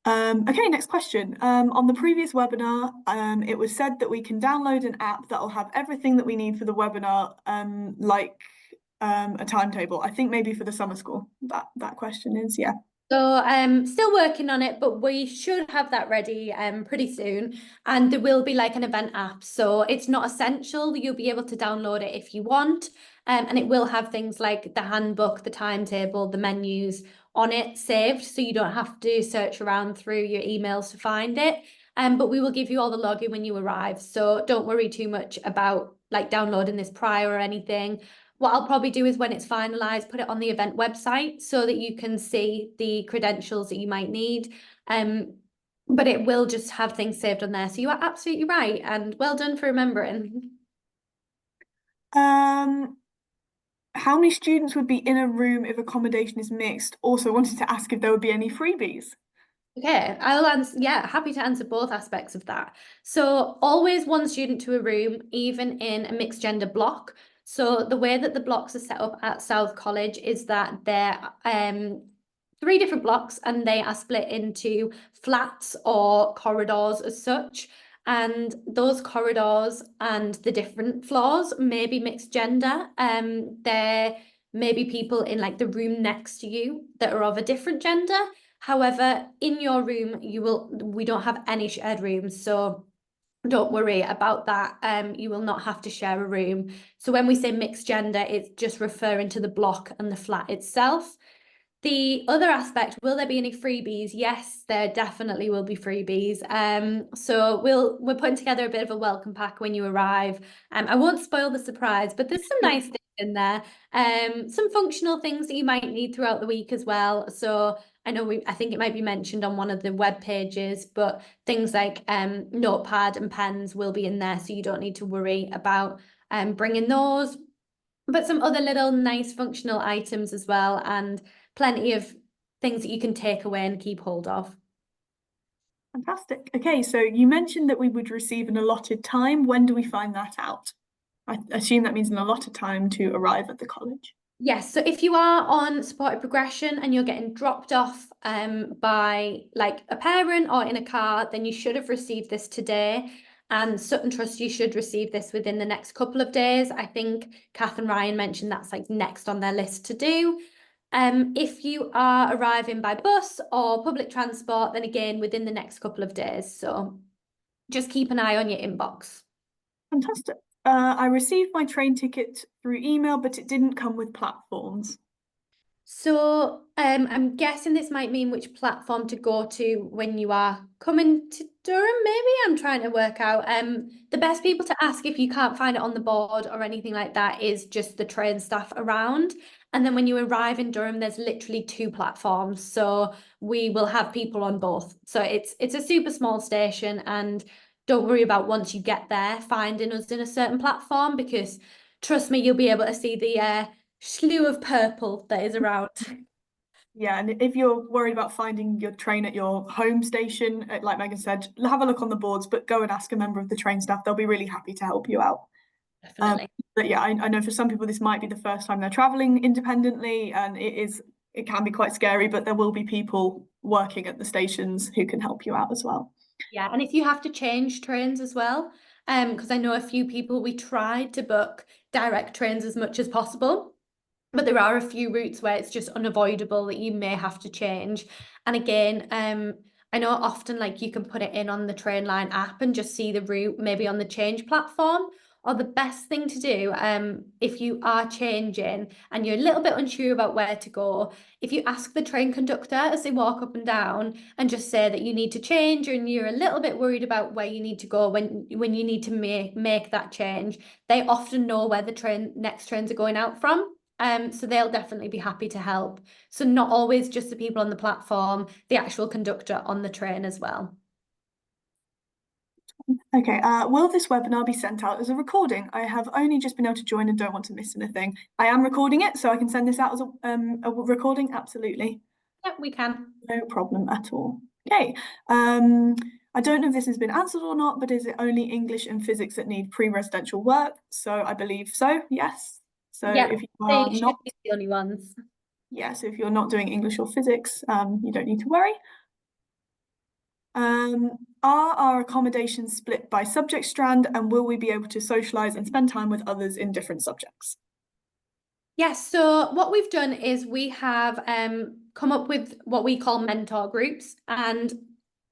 Okay, next question. On the previous webinar, it was said that we can download an app that will have everything that we need for the webinar, like a timetable. I think maybe for the summer school, that question is, yeah. So still working on it, but we should have that ready pretty soon. And there will be like an event app. So it's not essential. You'll be able to download it if you want. And it will have things like the handbook, the timetable, the menus on it saved. So you don't have to search around through your emails to find it. But we will give you all the login when you arrive. So don't worry too much about like downloading this prior or anything. What I'll probably do is when it's finalized, put it on the event website so that you can see the credentials that you might need. But it will just have things saved on there. So you are absolutely right, and well done for remembering. How many students would be in a room if accommodation is mixed? Also wanted to ask if there would be any freebies. Okay, I'll answer, yeah, happy to answer both aspects of that. So always one student to a room, even in a mixed gender block. So the way that the blocks are set up at South College is that they're 3 different blocks and they are split into flats or corridors as such. And those corridors and the different floors may be mixed gender. There may be people in like the room next to you that are of a different gender. However, in your room, we don't have any shared rooms, so don't worry about that. You will not have to share a room. So when we say mixed gender, it's just referring to the block and the flat itself. The other aspect, will there be any freebies? Yes, there definitely will be freebies. So we're putting together a bit of a welcome pack when you arrive. I won't spoil the surprise, but there's some nice things in there. Some functional things that you might need throughout the week as well. So I know I think it might be mentioned on one of the web pages, but things like notepad and pens will be in there, so you don't need to worry about bringing those. But some other little nice functional items as well, and plenty of things that you can take away and keep hold of. Fantastic. Okay, so you mentioned that we would receive an allotted time. When do we find that out? I assume that means an allotted time to arrive at the college. Yes, so if you are on supported progression and you're getting dropped off by like a parent or in a car, then you should have received this today. And Sutton Trust, you should receive this within the next couple of days. I think Kath and Ryan mentioned that's like next on their list to do. If you are arriving by bus or public transport, then again within the next couple of days. So just keep an eye on your inbox. Fantastic. I received my train ticket through email, but it didn't come with platforms. So I'm guessing this might mean which platform to go to when you are coming to Durham, maybe? I'm trying to work out. The best people to ask if you can't find it on the board or anything like that is just the train staff around. And then when you arrive in Durham, there's literally 2 platforms. So we will have people on both. So it's a super small station, and don't worry about once you get there finding us in a certain platform, because trust me, you'll be able to see the slew of purple that is around. Yeah, and if you're worried about finding your train at your home station, like Megan said, have a look on the boards, but go and ask a member of the train staff. They'll be really happy to help you out. Definitely. But yeah, I know for some people this might be the first time they're traveling independently, and it can be quite scary, but there will be people working at the stations who can help you out as well. Yeah, and if you have to change trains as well, because I know a few people, we tried to book direct trains as much as possible, but there are a few routes where it's just unavoidable that you may have to change. And again, I know often like you can put it in on the Trainline app and just see the route maybe on the change platform. Or the best thing to do, if you are changing and you're a little bit unsure about where to go, if you ask the train conductor as they walk up and down and just say that you need to change and you're a little bit worried about where you need to go when you need to make that change, they often know where the next trains are going out from. So they'll definitely be happy to help. So not always just the people on the platform, the actual conductor on the train as well. Okay, will this webinar be sent out as a recording? I have only just been able to join and don't want to miss anything. I am recording it, so I can send this out as a recording, absolutely. Yeah, we can. No problem at all. Okay, I don't know if this has been answered or not, but is it only English and physics that need pre-residential work? So I believe so, yes. So Yeah, if you they are should not, be the only ones. yeah, so if you're not doing English or physics, you don't need to worry. Are our accommodations split by subject strand, and will we be able to socialise and spend time with others in different subjects? Yes, so what we've done is we have come up with what we call mentor groups, and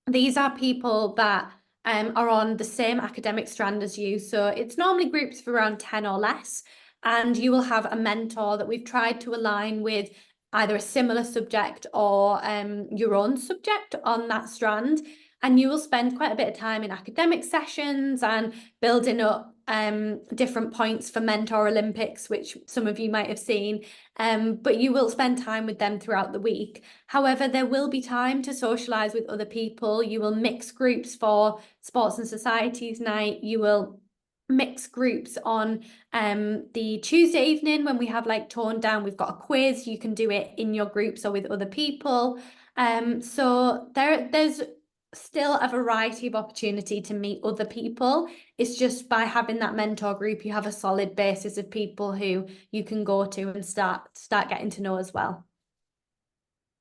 these are people that are on the same academic strand as you. So it's normally groups of around 10 or less, and you will have a mentor that we've tried to align with either a similar subject or your own subject on that strand. And you will spend quite a bit of time in academic sessions and building up different points for Mentor Olympics, which some of you might have seen. But you will spend time with them throughout the week. However, there will be time to socialise with other people. You will mix groups for Sports and Societies night. You will mix groups on the Tuesday evening when we have like Toned Down. We've got a quiz. You can do it in your groups or with other people. So there's still a variety of opportunity to meet other people. It's just by having that mentor group, you have a solid basis of people who you can go to and start getting to know as well.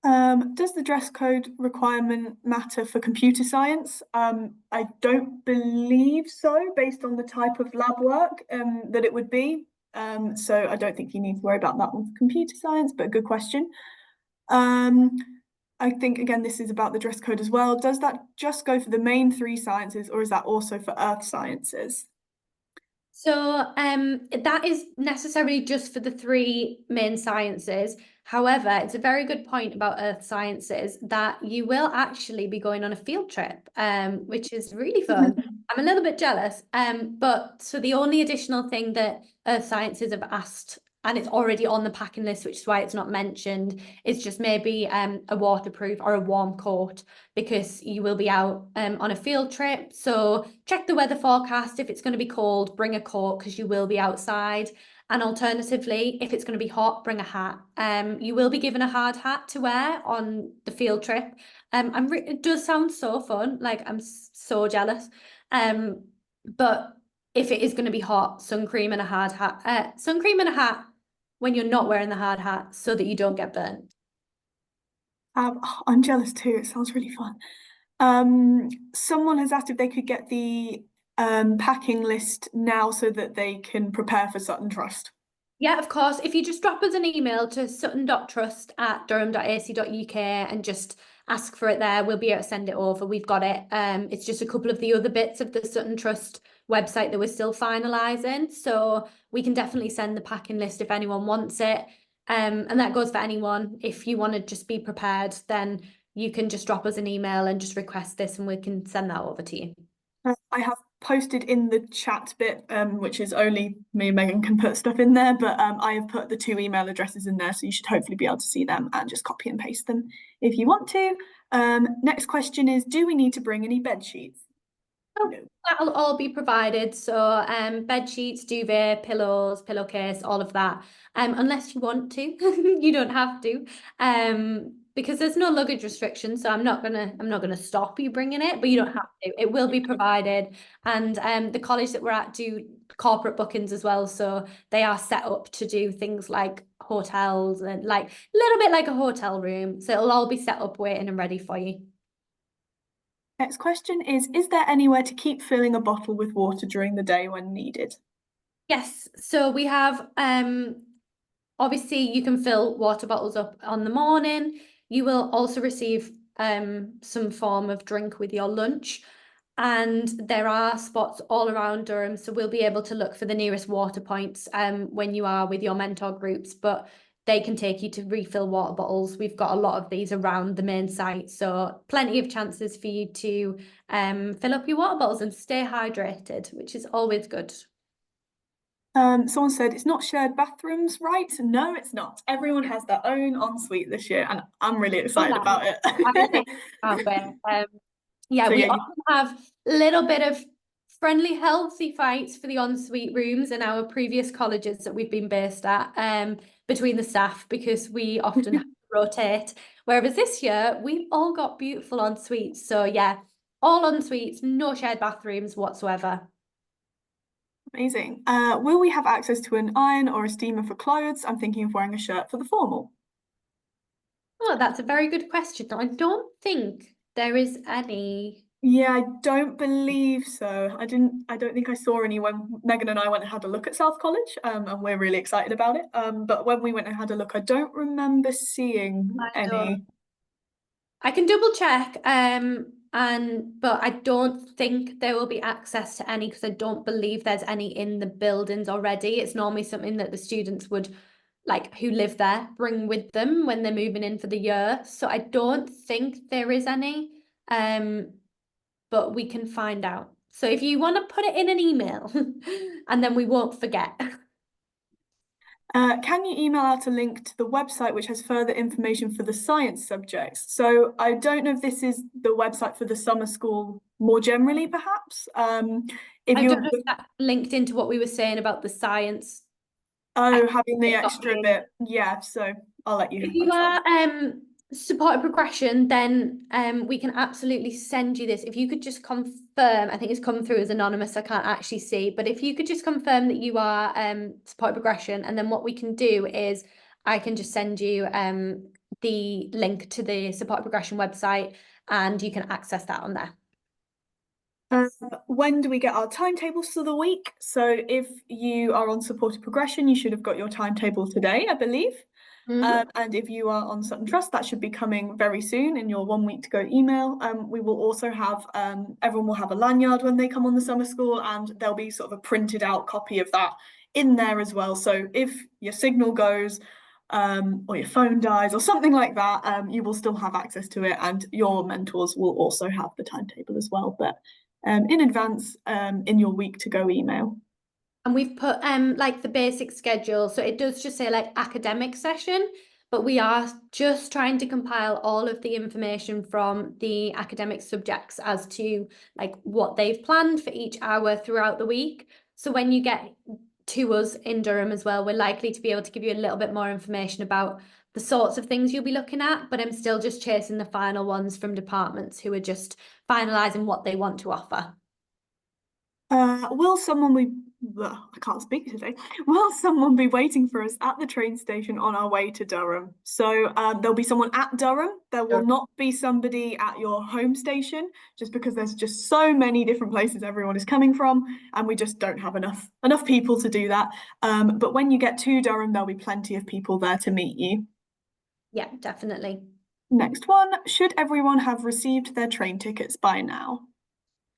Does the dress code requirement matter for computer science? I don't believe so, based on the type of lab work that it would be. So I don't think you need to worry about that one for computer science, but a good question. I think, again, this is about the dress code as well. Does that just go for the main 3 sciences, or is that also for earth sciences? So that is necessarily just for the 3 main sciences. However, it's a very good point about earth sciences that you will actually be going on a field trip, which is really fun. I'm a little bit jealous. But so the only additional thing that earth sciences have asked, and it's already on the packing list, which is why it's not mentioned, is just maybe a waterproof or a warm coat, because you will be out on a field trip. So check the weather forecast. If it's going to be cold, bring a coat because you will be outside. And alternatively, if it's going to be hot, bring a hat. You will be given a hard hat to wear on the field trip. It does sound so fun. Like, I'm so jealous. But if it is going to be hot, sun cream and a hard hat. Sun cream and a hat when you're not wearing the hard hat so that you don't get burnt. I'm jealous too. It sounds really fun. Someone has asked if they could get the packing list now so that they can prepare for Sutton Trust. Yeah, of course. If you just drop us an email to sutton.trust@durham.ac.uk and just ask for it there, we'll be able to send it over. We've got it. It's just a couple of the other bits of the Sutton Trust website that we're still finalising. So we can definitely send the packing list if anyone wants it. And that goes for anyone. If you want to just be prepared, then you can just drop us an email and just request this and we can send that over to you. I have posted in the chat bit, which is only me and Megan can put stuff in there, but I have put the 2 email addresses in there, so you should hopefully be able to see them and just copy and paste them if you want to. Next question is, do we need to bring any bed sheets? No. That'll all be provided. So bed sheets, duvet, pillows, pillowcase, all of that. Unless you want to, you don't have to. Because there's no luggage restrictions, so I'm not gonna stop you bringing it, but you don't have to. It will be provided, and the college that we're at do corporate bookings as well, so they are set up to do things like hotels and like a little bit like a hotel room. So it'll all be set up, waiting and ready for you. Next question is there anywhere to keep filling a bottle with water during the day when needed? Yes, so we have obviously you can fill water bottles up on the morning. You will also receive some form of drink with your lunch. And there are spots all around Durham, so we'll be able to look for the nearest water points when you are with your mentor groups, but they can take you to refill water bottles. We've got a lot of these around the main site, so plenty of chances for you to fill up your water bottles and stay hydrated, which is always good. Someone said it's not shared bathrooms, right? No, it's not. Everyone has their own ensuite this year, and I'm really excited about it. Yeah, So, we yeah, often have a little bit of friendly, healthy fights for the ensuite rooms in our previous colleges that we've been based at between the staff, because we often have to rotate. Whereas this year, we've all got beautiful ensuites. So yeah, all ensuites, no shared bathrooms whatsoever. Amazing. Will we have access to an iron or a steamer for clothes? I'm thinking of wearing a shirt for the formal. Oh, that's a very good question. I don't think there is any Yeah, I don't believe so. I don't think I saw any when Megan and I went and had a look at South College, and we're really excited about it. But when we went and had a look, I don't remember seeing I don't. any. I can double check, but I don't think there will be access to any because I don't believe there's any in the buildings already. It's normally something that the students would, like, who live there, bring with them when they're moving in for the year. So I don't think there is any, but we can find out. So if you want to put it in an email, and then we won't forget. Can you email out a link to the website which has further information for the science subjects? So I don't know if this is the website for the summer school more generally, perhaps. If I don't you're know if that linked into what we were saying about the science. having the extra bit, yeah. So I'll let you If have you that. are supported progression, then we can absolutely send you this. If you could just confirm, I think it's come through as anonymous, I can't actually see, but if you could just confirm that you are supported progression, and then what we can do is I can just send you the link to the supported progression website and you can access that on there. When do we get our timetables for the week? So if you are on supported progression, you should have got your timetable today, I believe. And if you are on Sutton Trust, that should be coming very soon in your 1 week to go email. We will also have everyone will have a lanyard when they come on the summer school, and there'll be sort of a printed out copy of that in there as well. So if your signal goes, or your phone dies or something like that, you will still have access to it, and your mentors will also have the timetable as well. But in advance, in your week to go email. And we've put like the basic schedule. So it does just say like academic session, but we are just trying to compile all of the information from the academic subjects as to like what they've planned for each hour throughout the week. So when you get to us in Durham as well, we're likely to be able to give you a little bit more information about the sorts of things you'll be looking at, but I'm still just chasing the final ones from departments who are just finalising what they want to offer. Will someone be, I can't speak today. Will someone be waiting for us at the train station on our way to Durham? So there'll be someone at Durham. There will not be somebody at your home station, just because there's just so many different places everyone is coming from, and we just don't have enough people to do that. But when you get to Durham, there'll be plenty of people there to meet you. Yeah, definitely. Next one, should everyone have received their train tickets by now?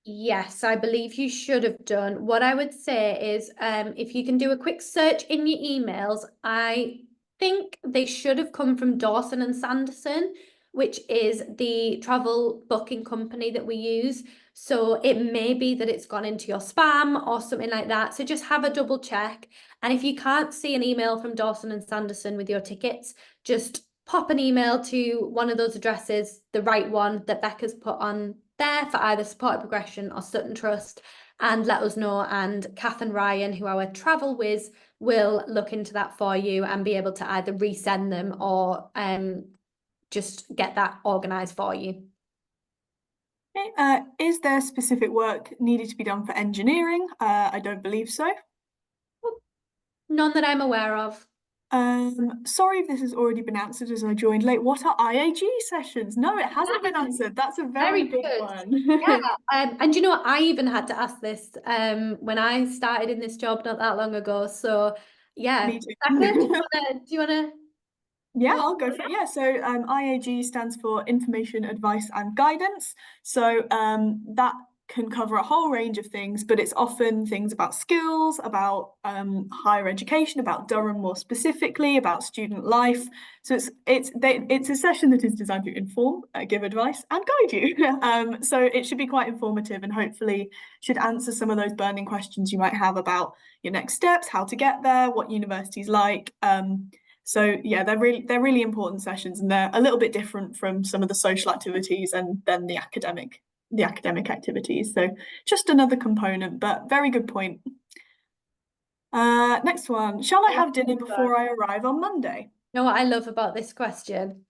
Yes, I believe you should have done. What I would say is if you can do a quick search in your emails, I think they should have come from Dawson and Sanderson, which is the travel booking company that we use. So it may be that it's gone into your spam or something like that. So just have a double check. And if you can't see an email from Dawson and Sanderson with your tickets, just pop an email to one of those addresses, the right one that Becca's put on there for either Supported Progression or Sutton Trust, and let us know. And Kath and Ryan, who our travel whiz, will look into that for you and be able to either resend them or just get that organised for you. Okay, is there specific work needed to be done for engineering? I don't believe so. None that I'm aware of. Sorry if this has already been answered as I joined late. What are IAG sessions? No, it hasn't been answered. That's a very big good one. Yeah, and you know what? I even had to ask this when I started in this job not that long ago. So yeah, Me too. Becca, do you wanna? Yeah, I'll go for it. Yeah, so IAG stands for Information, Advice and Guidance. So that can cover a whole range of things, but it's often things about skills, about higher education, about Durham more specifically, about student life. So it's a session that is designed to inform, give advice, and guide you. So it should be quite informative and hopefully should answer some of those burning questions you might have about your next steps, how to get there, what university's like. So yeah, they're really important sessions, and they're a little bit different from some of the social activities and then the academic activities. So just another component, but very good point. Next one. Shall I have dinner before I arrive on Monday? You know what I love about this question?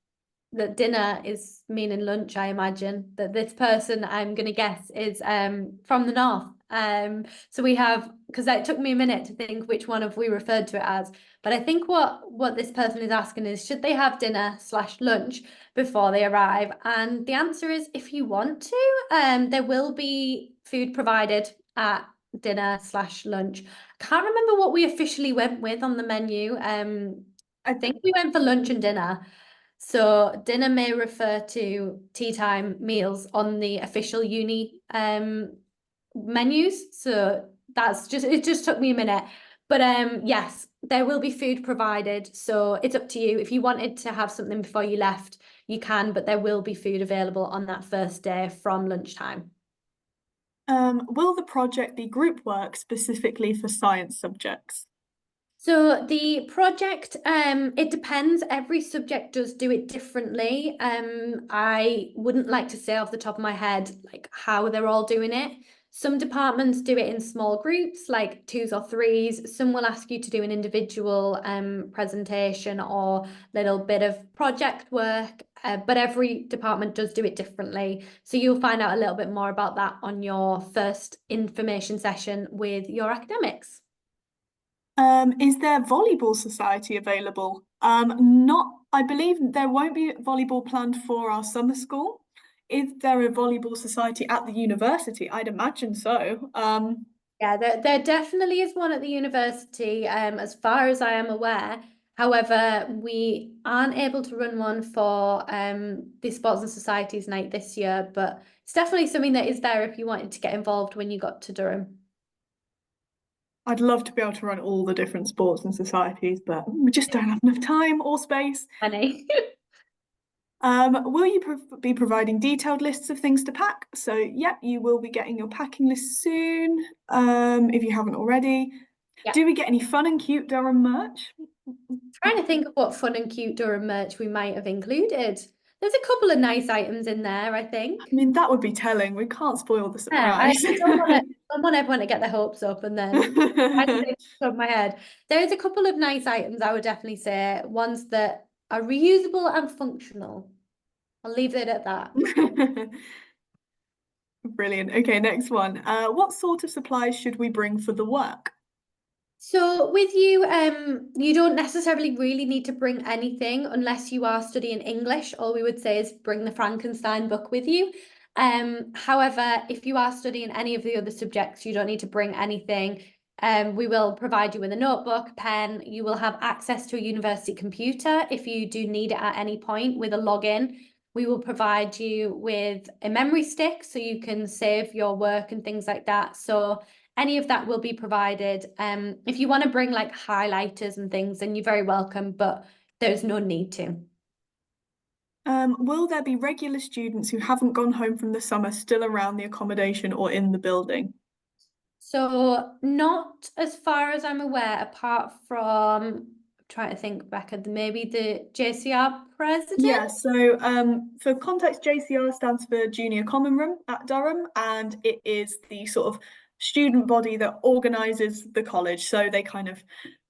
That dinner is meaning lunch, I imagine. That this person, I'm gonna guess, is from the north. So we have, because it took me a minute to think which one have we referred to it as, but I think what this person is asking is, should they have dinner/lunch before they arrive? And the answer is, if you want to, there will be food provided at dinner/lunch. I can't remember what we officially went with on the menu. I think we went for lunch and dinner. So dinner may refer to tea time meals on the official uni menus. So it just took me a minute. But yes, there will be food provided. So it's up to you. If you wanted to have something before you left, you can, but there will be food available on that first day from lunchtime. Will the project be group work specifically for science subjects? So the project, it depends. Every subject does do it differently. I wouldn't like to say off the top of my head like how they're all doing it. Some departments do it in small groups, like 2s or 3s. Some will ask you to do an individual presentation or little bit of project work, but every department does do it differently. So you'll find out a little bit more about that on your first information session with your academics. Is there volleyball society available? I believe there won't be volleyball planned for our summer school. Is there a volleyball society at the university? I'd imagine so. Yeah, there definitely is one at the university, as far as I am aware. However, we aren't able to run one for the Sports and Societies night this year, but it's definitely something that is there if you wanted to get involved when you got to Durham. I'd love to be able to run all the different sports and societies, but we just don't have enough time or space. Annie. Will you be providing detailed lists of things to pack? So, yeah, you will be getting your packing list soon, if you haven't already. Yeah. Do we get any fun and cute Durham merch? Trying to think of what fun and cute Durham merch we might have included. There's a couple of nice items in there, I think. I mean, that would be telling. We can't spoil the Yeah, surprise. I don't want everyone to get their hopes up and then I think of my head. There's a couple of nice items I would definitely say, ones that are reusable and functional. I'll leave it at that. Brilliant. Okay, next one. What sort of supplies should we bring for the work? So with you, you don't necessarily really need to bring anything unless you are studying English. All we would say is bring the Frankenstein book with you. However, if you are studying any of the other subjects, you don't need to bring anything. We will provide you with a notebook, pen. You will have access to a university computer if you do need it at any point with a login. We will provide you with a memory stick so you can save your work and things like that. So any of that will be provided. If you want to bring like highlighters and things, then you're very welcome, but there's no need to. Will there be regular students who haven't gone home from the summer still around the accommodation or in the building? So not as far as I'm aware, apart from, I'm trying to think back at maybe the JCR president. Yeah, so for context, JCR stands for Junior Common Room at Durham, and it is the sort of student body that organises the college. So they kind of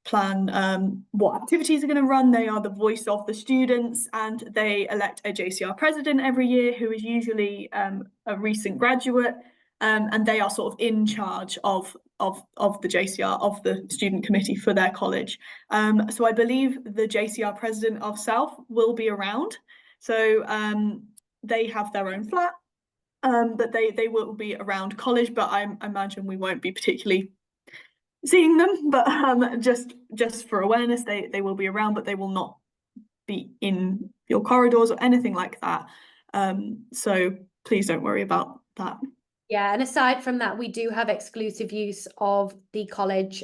plan what activities are going to run. They are the voice of the students, and they elect a JCR president every year, who is usually a recent graduate, and they are sort of in charge of the JCR, of the student committee for their college. So I believe the JCR president of South will be around. So they have their own flat, but they will be around college, but I imagine we won't be particularly seeing them, but just for awareness, they will be around, but they will not be in your corridors or anything like that. So please don't worry about that. Yeah, and aside from that, we do have exclusive use of the college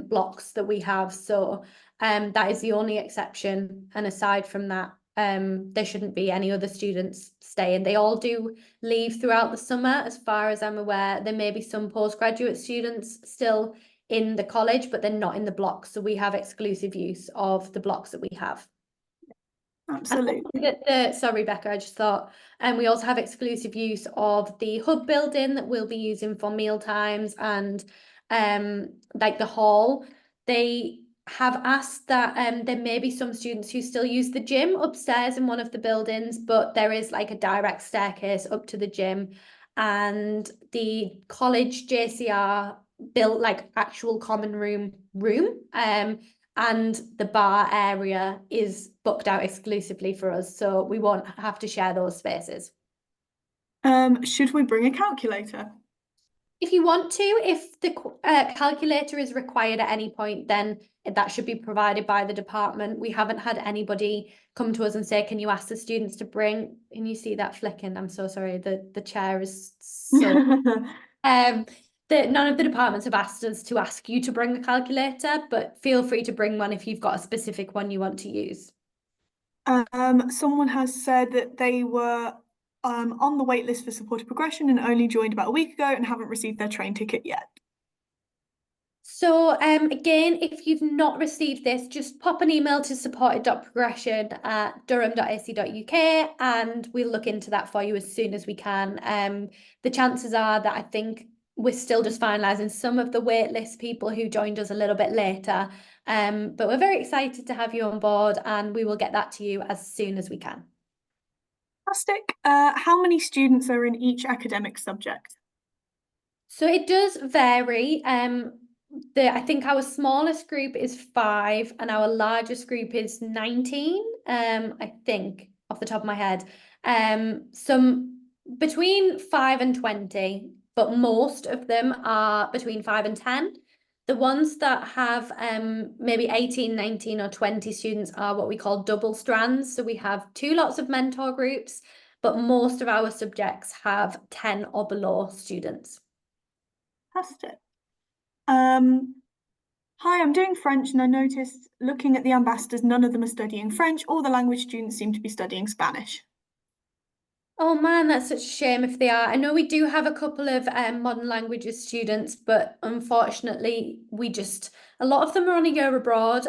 blocks that we have. So that is the only exception. And aside from that, there shouldn't be any other students staying. They all do leave throughout the summer, as far as I'm aware. There may be some postgraduate students still in the college, but they're not in the blocks. So we have exclusive use of the blocks that we have. Absolutely. Sorry, Becca, I just thought, we also have exclusive use of the hub building that we'll be using for meal times and like the hall. They have asked that there may be some students who still use the gym upstairs in one of the buildings, but there is like a direct staircase up to the gym. and the college JCR built like actual common room, and the bar area is booked out exclusively for us, so we won't have to share those spaces. Should we bring a calculator? If you want to, if the calculator is required at any point, then that should be provided by the department. We haven't had anybody come to us and say, can you ask the students to bring, can you see that flicking? I'm so sorry, the chair is so... none of the departments have asked us to ask you to bring a calculator, but feel free to bring one if you've got a specific one you want to use. Someone has said that they were on the wait list for supported progression and only joined about a week ago and haven't received their train ticket yet. So again, if you've not received this, just pop an email to supported.progression@durham.ac.uk and we'll look into that for you as soon as we can. The chances are that I think we're still just finalising some of the waitlist people who joined us a little bit later. But we're very excited to have you on board and we will get that to you as soon as we can. Fantastic. How many students are in each academic subject? So it does vary. I think our smallest group is 5 and our largest group is 19, I think, off the top of my head. Some between 5 and 20, but most of them are between 5 and 10. The ones that have maybe 18, 19 or 20 students are what we call double strands. So we have 2 lots of mentor groups, but most of our subjects have 10 or below students. Fantastic. Hi, I'm doing French and I noticed looking at the ambassadors, none of them are studying French. All the language students seem to be studying Spanish. Oh man, that's such a shame if they are. I know we do have a couple of modern languages students, but unfortunately a lot of them are on a year abroad,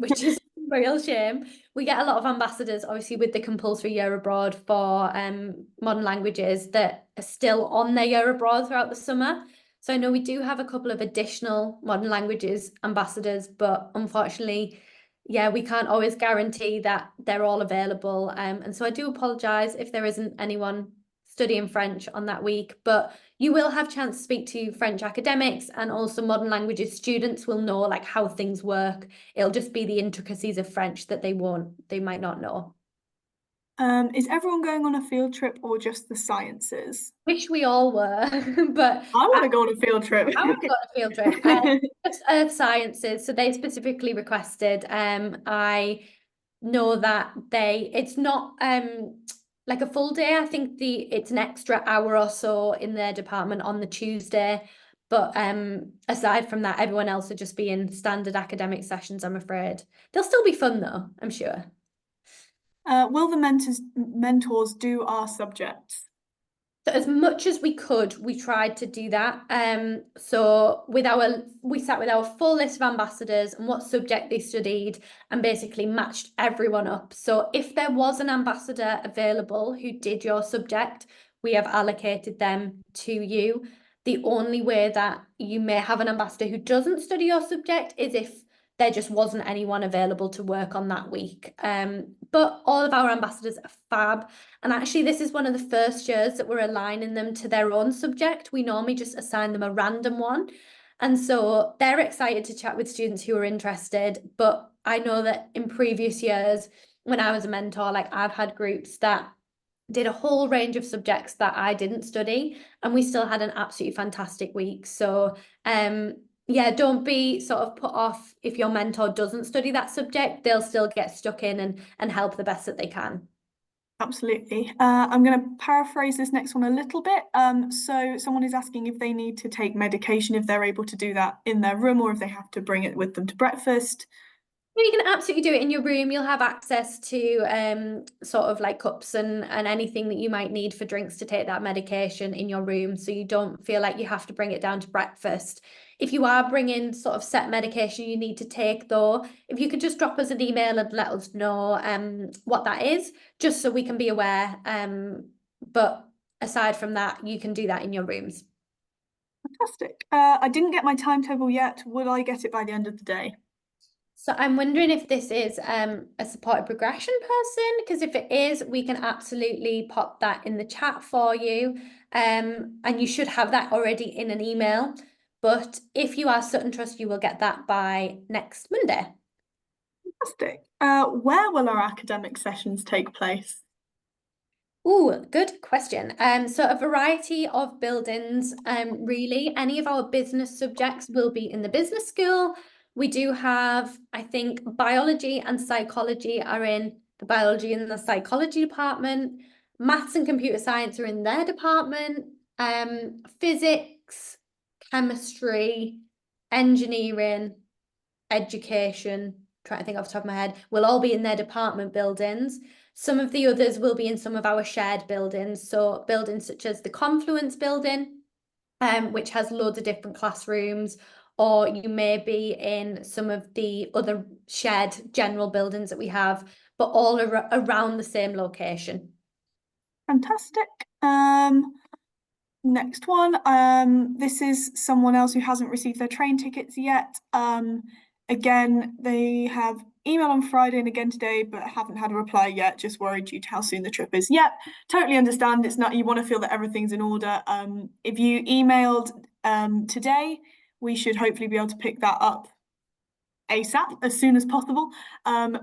which is a real shame. We get a lot of ambassadors, obviously, with the compulsory year abroad for modern languages that are still on their year abroad throughout the summer. So I know we do have a couple of additional modern languages ambassadors, but unfortunately, yeah, we can't always guarantee that they're all available. And so I do apologise if there isn't anyone studying French on that week, but you will have a chance to speak to French academics and also modern languages students will know like how things work. It'll just be the intricacies of French that they might not know. Is everyone going on a field trip or just the sciences? Wish we all were, but I want to go on a field trip. I want to go on a field trip. Just Earth Sciences, so they specifically requested. I know that it's not like a full day. I think it's an extra hour or so in their department on the Tuesday. But aside from that, everyone else will just be in standard academic sessions, I'm afraid. They'll still be fun though, I'm sure. Will the mentors do our subjects? So as much as we could, we tried to do that. So we sat with our full list of ambassadors and what subject they studied and basically matched everyone up. So if there was an ambassador available who did your subject, we have allocated them to you. The only way that you may have an ambassador who doesn't study your subject is if there just wasn't anyone available to work on that week. But all of our ambassadors are fab. And actually, this is one of the first years that we're aligning them to their own subject. We normally just assign them a random one. And so they're excited to chat with students who are interested. But I know that in previous years, when I was a mentor, like I've had groups that did a whole range of subjects that I didn't study, and we still had an absolutely fantastic week. So yeah, don't be sort of put off if your mentor doesn't study that subject. They'll still get stuck in and help the best that they can. Absolutely. I'm going to paraphrase this next one a little bit. So someone is asking if they need to take medication, if they're able to do that in their room or if they have to bring it with them to breakfast. You can absolutely do it in your room. You'll have access to sort of like cups and anything that you might need for drinks to take that medication in your room, so you don't feel like you have to bring it down to breakfast. If you are bringing sort of set medication you need to take though, if you could just drop us an email and let us know what that is, just so we can be aware. But aside from that, you can do that in your rooms. Fantastic. I didn't get my timetable yet. Will I get it by the end of the day? So I'm wondering if this is a supported progression person, because if it is, we can absolutely pop that in the chat for you. And you should have that already in an email. But if you are Sutton Trust, you will get that by next Monday. Fantastic. Where will our academic sessions take place? Oh, good question. So a variety of buildings, really. Any of our business subjects will be in the business school. We do have, I think, biology and psychology are in the biology and the psychology department. Maths and computer science are in their department. Physics, chemistry, engineering, education, trying to think off the top of my head, will all be in their department buildings. Some of the others will be in some of our shared buildings. So buildings such as the Confluence building, which has loads of different classrooms, or you may be in some of the other shared general buildings that we have, but all around the same location. Fantastic. Next one. This is someone else who hasn't received their train tickets yet. Again, they have emailed on Friday and again today, but haven't had a reply yet. Just worried due to how soon the trip is. Yep, totally understand. It's not, you want to feel that everything's in order. If you emailed today, we should hopefully be able to pick that up ASAP, as soon as possible.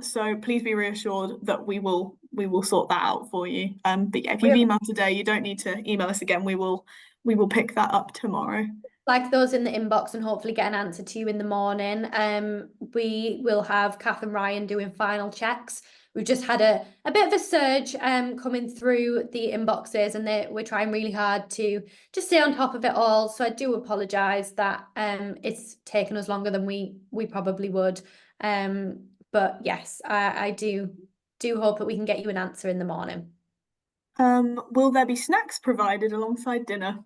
So please be reassured that we will sort that out for you. But yeah, if you've emailed today, you don't need to email us again. We will pick that up tomorrow. Like those in the inbox and hopefully get an answer to you in the morning. We will have Kath and Ryan doing final checks. We've just had a bit of a surge coming through the inboxes, and we're trying really hard to just stay on top of it all. So I do apologise that it's taken us longer than we probably would. But yes, I do hope that we can get you an answer in the morning. Will there be snacks provided alongside dinner?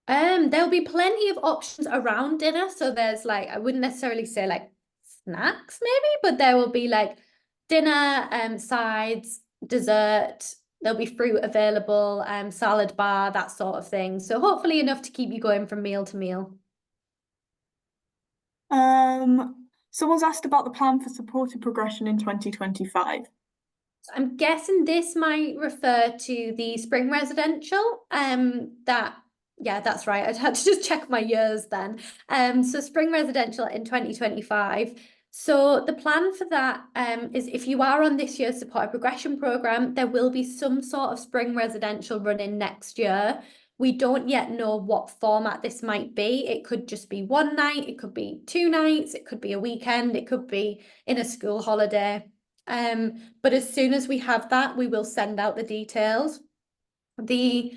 There'll be plenty of options around dinner. So there's like, I wouldn't necessarily say like snacks maybe, but there will be like dinner, sides, dessert, there'll be fruit available, salad bar, that sort of thing. So hopefully enough to keep you going from meal to meal. Someone's asked about the plan for supported progression in 2025. So I'm guessing this might refer to the spring residential, yeah, that's right. I'd had to just check my years then. So spring residential in 2025. So the plan for that is if you are on this year's supported progression programme, there will be some sort of spring residential running next year. We don't yet know what format this might be. It could just be one night, it could be 2 nights, it could be a weekend, it could be in a school holiday. But as soon as we have that, we will send out the details. The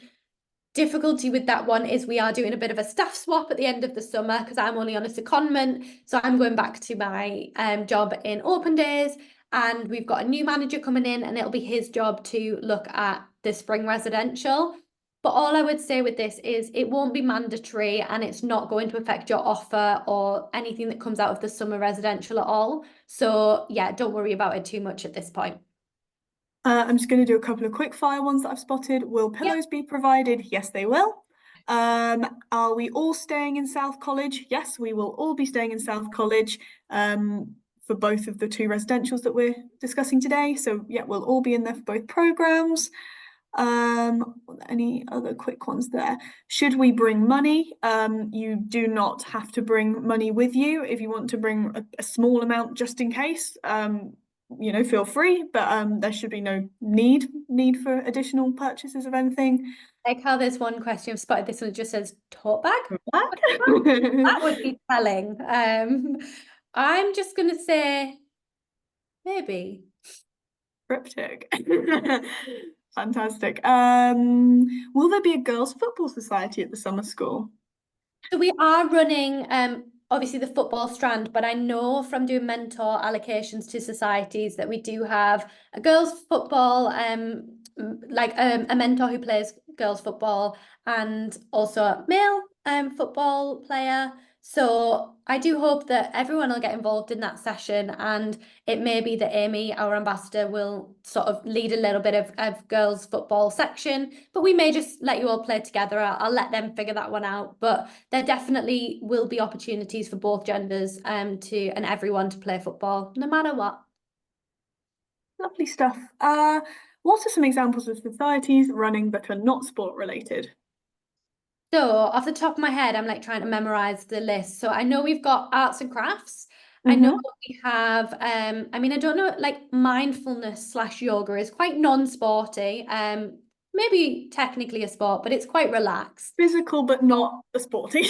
difficulty with that one is we are doing a bit of a staff swap at the end of the summer because I'm only on a secondment. So I'm going back to my job in open days, and we've got a new manager coming in, and it'll be his job to look at the spring residential. But all I would say with this is it won't be mandatory, and it's not going to affect your offer or anything that comes out of the summer residential at all. So yeah, don't worry about it too much at this point. I'm just going to do a couple of quick fire ones that I've spotted. Will pillows be provided? Yes, they will. Are we all staying in South College? Yes, we will all be staying in South College for both of the 2 residentials that we're discussing today. So yeah, we'll all be in there for both programs. Any other quick ones there? Should we bring money? You do not have to bring money with you. If you want to bring a small amount just in case, you know, feel free, but there should be no need for additional purchases of anything. Like how there's one question, I've spotted this one, it just says tote bag. That would be telling. I'm just gonna say maybe. Cryptic. Fantastic. Will there be a girls' football society at the summer school? So we are running obviously the football strand, but I know from doing mentor allocations to societies that we do have a girls' football, like a mentor who plays girls' football, and also a male football player. So I do hope that everyone will get involved in that session, and it may be that Amy, our ambassador, will sort of lead a little bit of girls' football section, but we may just let you all play together. I'll let them figure that one out. But there definitely will be opportunities for both genders and everyone to play football, no matter what. Lovely stuff. What are some examples of societies running that are not sport related? So off the top of my head, I'm like trying to memorize the list. So I know we've got arts and crafts. I know we have, I mean, I don't know, like mindfulness / yoga is quite non-sporty. Maybe technically a sport, but it's quite relaxed. Physical, but not a sporty.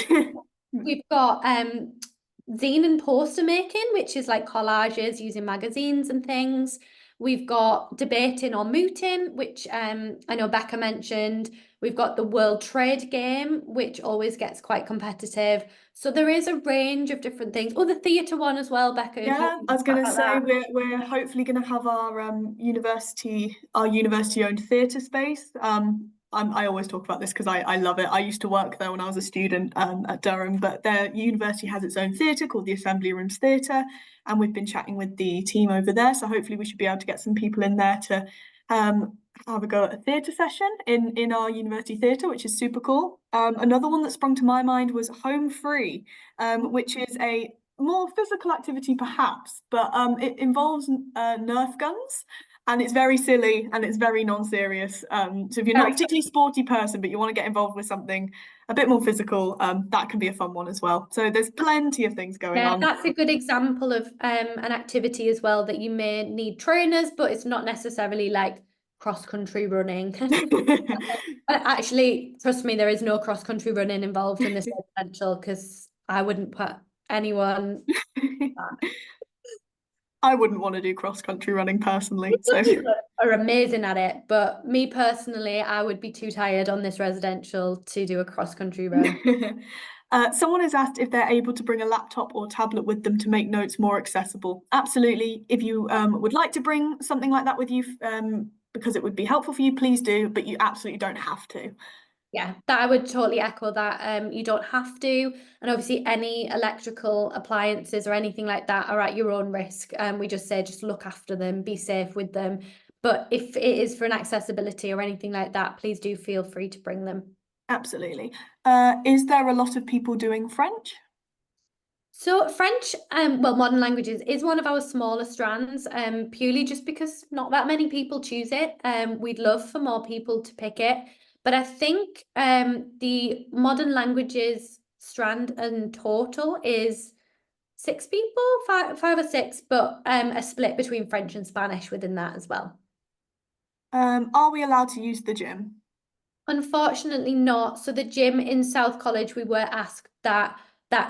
We've got zine and poster making, which is like collages using magazines and things. We've got debating or mooting, which I know Becca mentioned. We've got the World Trade Game, which always gets quite competitive. So there is a range of different things. Oh, the theatre one as well, Becca. Yeah, I was going to say that. we're hopefully going to have our university owned theatre space. I always talk about this because I love it. I used to work there when I was a student at Durham, but their university has its own theatre called the Assembly Rooms Theatre, and we've been chatting with the team over there. So hopefully we should be able to get some people in there to have a go at a theatre session in our university theatre, which is super cool. Another one that sprung to my mind was Home Free, which is a more physical activity perhaps, but it involves Nerf guns, and it's very silly and it's very non-serious. So if you're not a particularly sporty person but you want to get involved with something a bit more physical, that can be a fun one as well. So there's plenty of things going on. That's a good example of an activity as well that you may need trainers, but it's not necessarily like cross-country running. Actually, trust me, there is no cross-country running involved in this residential because I wouldn't put anyone. I wouldn't want to do cross-country running personally. So are amazing at it, but me personally, I would be too tired on this residential to do a cross-country run. Someone has asked if they're able to bring a laptop or tablet with them to make notes more accessible. Absolutely. If you would like to bring something like that with you because it would be helpful for you, please do, but you absolutely don't have to. Yeah, that I would totally echo that. You don't have to, and obviously any electrical appliances or anything like that are at your own risk. We just say just look after them, be safe with them. But if it is for an accessibility or anything like that, please do feel free to bring them. Absolutely. Is there a lot of people doing French? So French, well, modern languages is one of our smaller strands, purely just because not that many people choose it. We'd love for more people to pick it. But I think the modern languages strand in total is 6 people, five or six, but a split between French and Spanish within that as well. Are we allowed to use the gym? Unfortunately not. So the gym in South College, we were asked that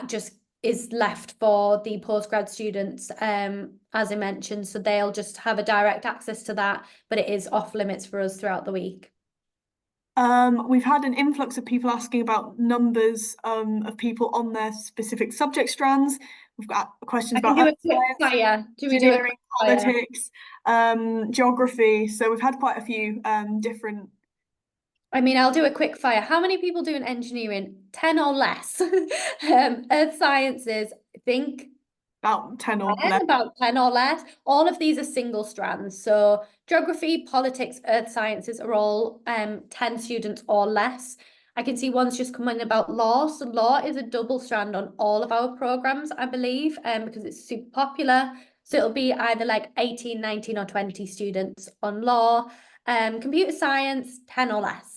just is left for the postgrad students, as I mentioned. So they'll just have a direct access to that, but it is off limits for us throughout the week. We've had an influx of people asking about numbers of people on their specific subject strands. We've got questions about engineering, politics, geography. So we've had quite a few different. I mean, I'll do a quick fire. How many people do in engineering? 10 or less. Earth sciences, I think About 10 or less. About 10 or less. All of these are single strands. So geography, politics, earth sciences are all 10 students or less. I can see one's just come in about law. So law is a double strand on all of our programs, I believe, because it's super popular. So it'll be either like 18, 19 or 20 students on law. Computer science, 10 or less,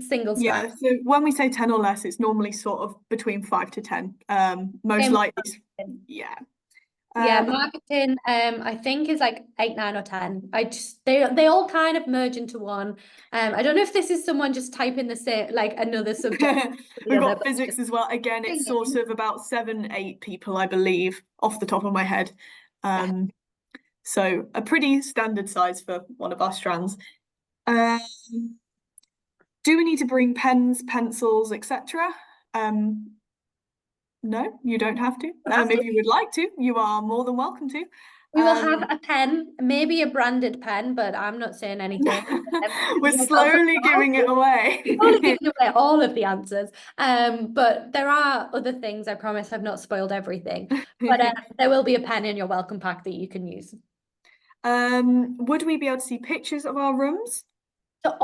single strand. Yeah, so when we say 10 or less, it's normally sort of between 5 to 10. Most likely, yeah. Yeah, marketing, I think is like 8, 9 or 10. They all kind of merge into one. I don't know if this is someone just typing the same, like another subject. We've got physics as well. Again, it's sort of about 7, 8 people, I believe, off the top of my head. So a pretty standard size for one of our strands. Do we need to bring pens, pencils, etc.? No, you don't have to. If you would like to, you are more than welcome to. We will have a pen, maybe a branded pen, but I'm not saying anything. We're slowly giving it away. Slowly giving away all of the answers. But there are other things. I promise I've not spoiled everything. But there will be a pen in your welcome pack that you can use. Would we be able to see pictures of our rooms? So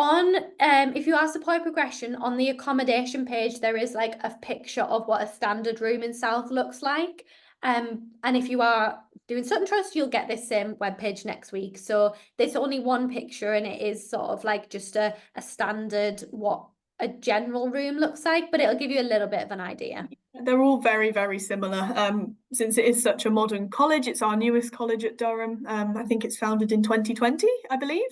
if you ask support progression on the accommodation page, there is like a picture of what a standard room in South looks like. And if you are doing Sutton Trust, you'll get this same webpage next week. So there's only one picture and it is sort of like just a standard, what a general room looks like, but it'll give you a little bit of an idea. They're all very, very similar. Since it is such a modern college, it's our newest college at Durham. I think it's founded in 2020, I believe.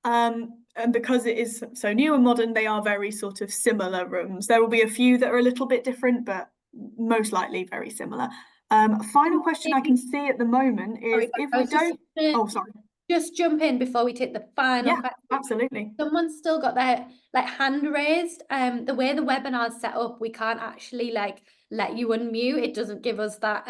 And because it is so new and modern, they are very sort of similar rooms. There will be a few that are a little bit different, but most likely very similar. Final question I can see at the moment is if we don't... Oh, sorry. Just jump in before we take the final question. Absolutely. Someone's still got their like hand raised. The way the webinar's set up, we can't actually like let you unmute. It doesn't give us that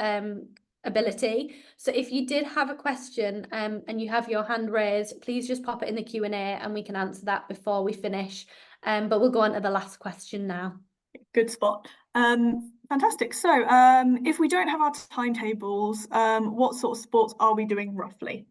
ability. So if you did have a question and you have your hand raised, please just pop it in the Q&A and we can answer that before we finish. But we'll go on to the last question now. Good spot. Fantastic. So if we don't have our timetables, what sort of sports are we doing roughly?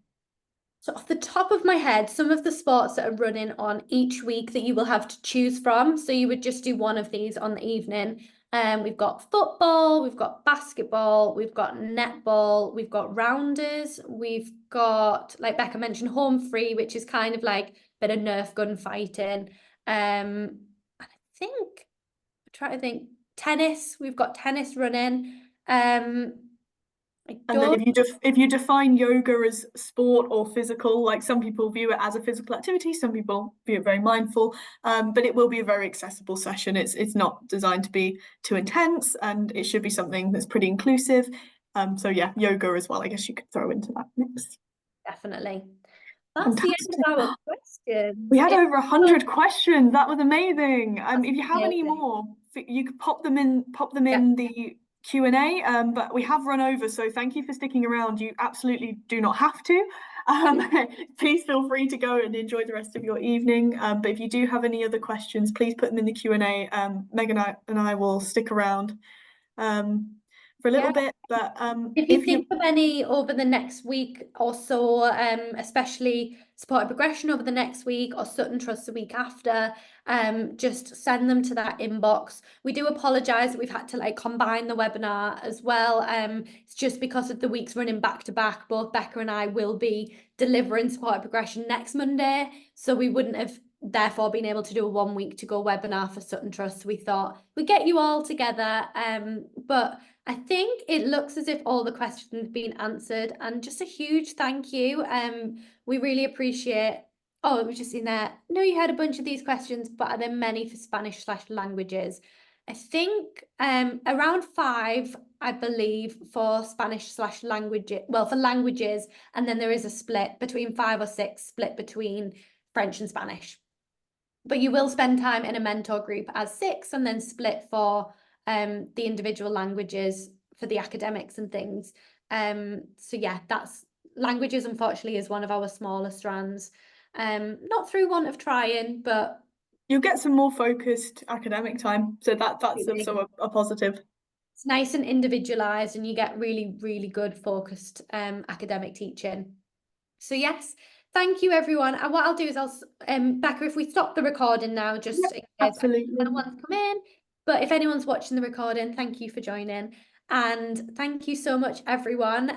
So off the top of my head, some of the sports that are running on each week that you will have to choose from. So you would just do one of these on the evening. We've got football, we've got basketball, we've got netball, we've got rounders, we've got, like Becca mentioned, home free, which is kind of like a bit of Nerf gun fighting. And I think, I'm trying to think, tennis, we've got tennis running. And then if you define yoga as sport or physical, like some people view it as a physical activity, some people view it very mindful, but it will be a very accessible session. It's not designed to be too intense, and it should be something that's pretty inclusive. So yeah, yoga as well, I guess you could throw into that mix. Definitely. That's the end of our questions. We had over 100 questions. That was amazing. If you have any more, you could pop them in the Q&A, but we have run over, so thank you for sticking around. You absolutely do not have to. Please feel free to go and enjoy the rest of your evening. But if you do have any other questions, please put them in the Q&A. Megan and I will stick around for a little bit, but if you think of any over the next week or so, especially supported progression over the next week or Sutton Trust the week after, just send them to that inbox. We do apologize that we've had to like combine the webinar as well. It's just because of the weeks running back to back. Both Becca and I will be delivering supported progression next Monday, so we wouldn't have therefore been able to do a 1 week to go webinar for Sutton Trust. We thought we'd get you all together, but I think it looks as if all the questions have been answered, and just a huge thank you. We really appreciate. Oh, we've just seen there. No, you had a bunch of these questions, but are there many for Spanish/languages? I think around 5, I believe, for Spanish/language. Well, for languages, and then there is a split between 5 or 6, split between French and Spanish. But you will spend time in a mentor group as 6, and then split for the individual languages for the academics and things. So yeah, that's languages, unfortunately, is one of our smaller strands. Not through want of trying, but you'll get some more focused academic time, so that's also a positive. It's nice and individualized, and you get really, really good focused academic teaching. So yes, thank you everyone. And what I'll do is Becca, if we stop the recording now, just in case anyone's come in. But if anyone's watching the recording, thank you for joining. And thank you so much, everyone.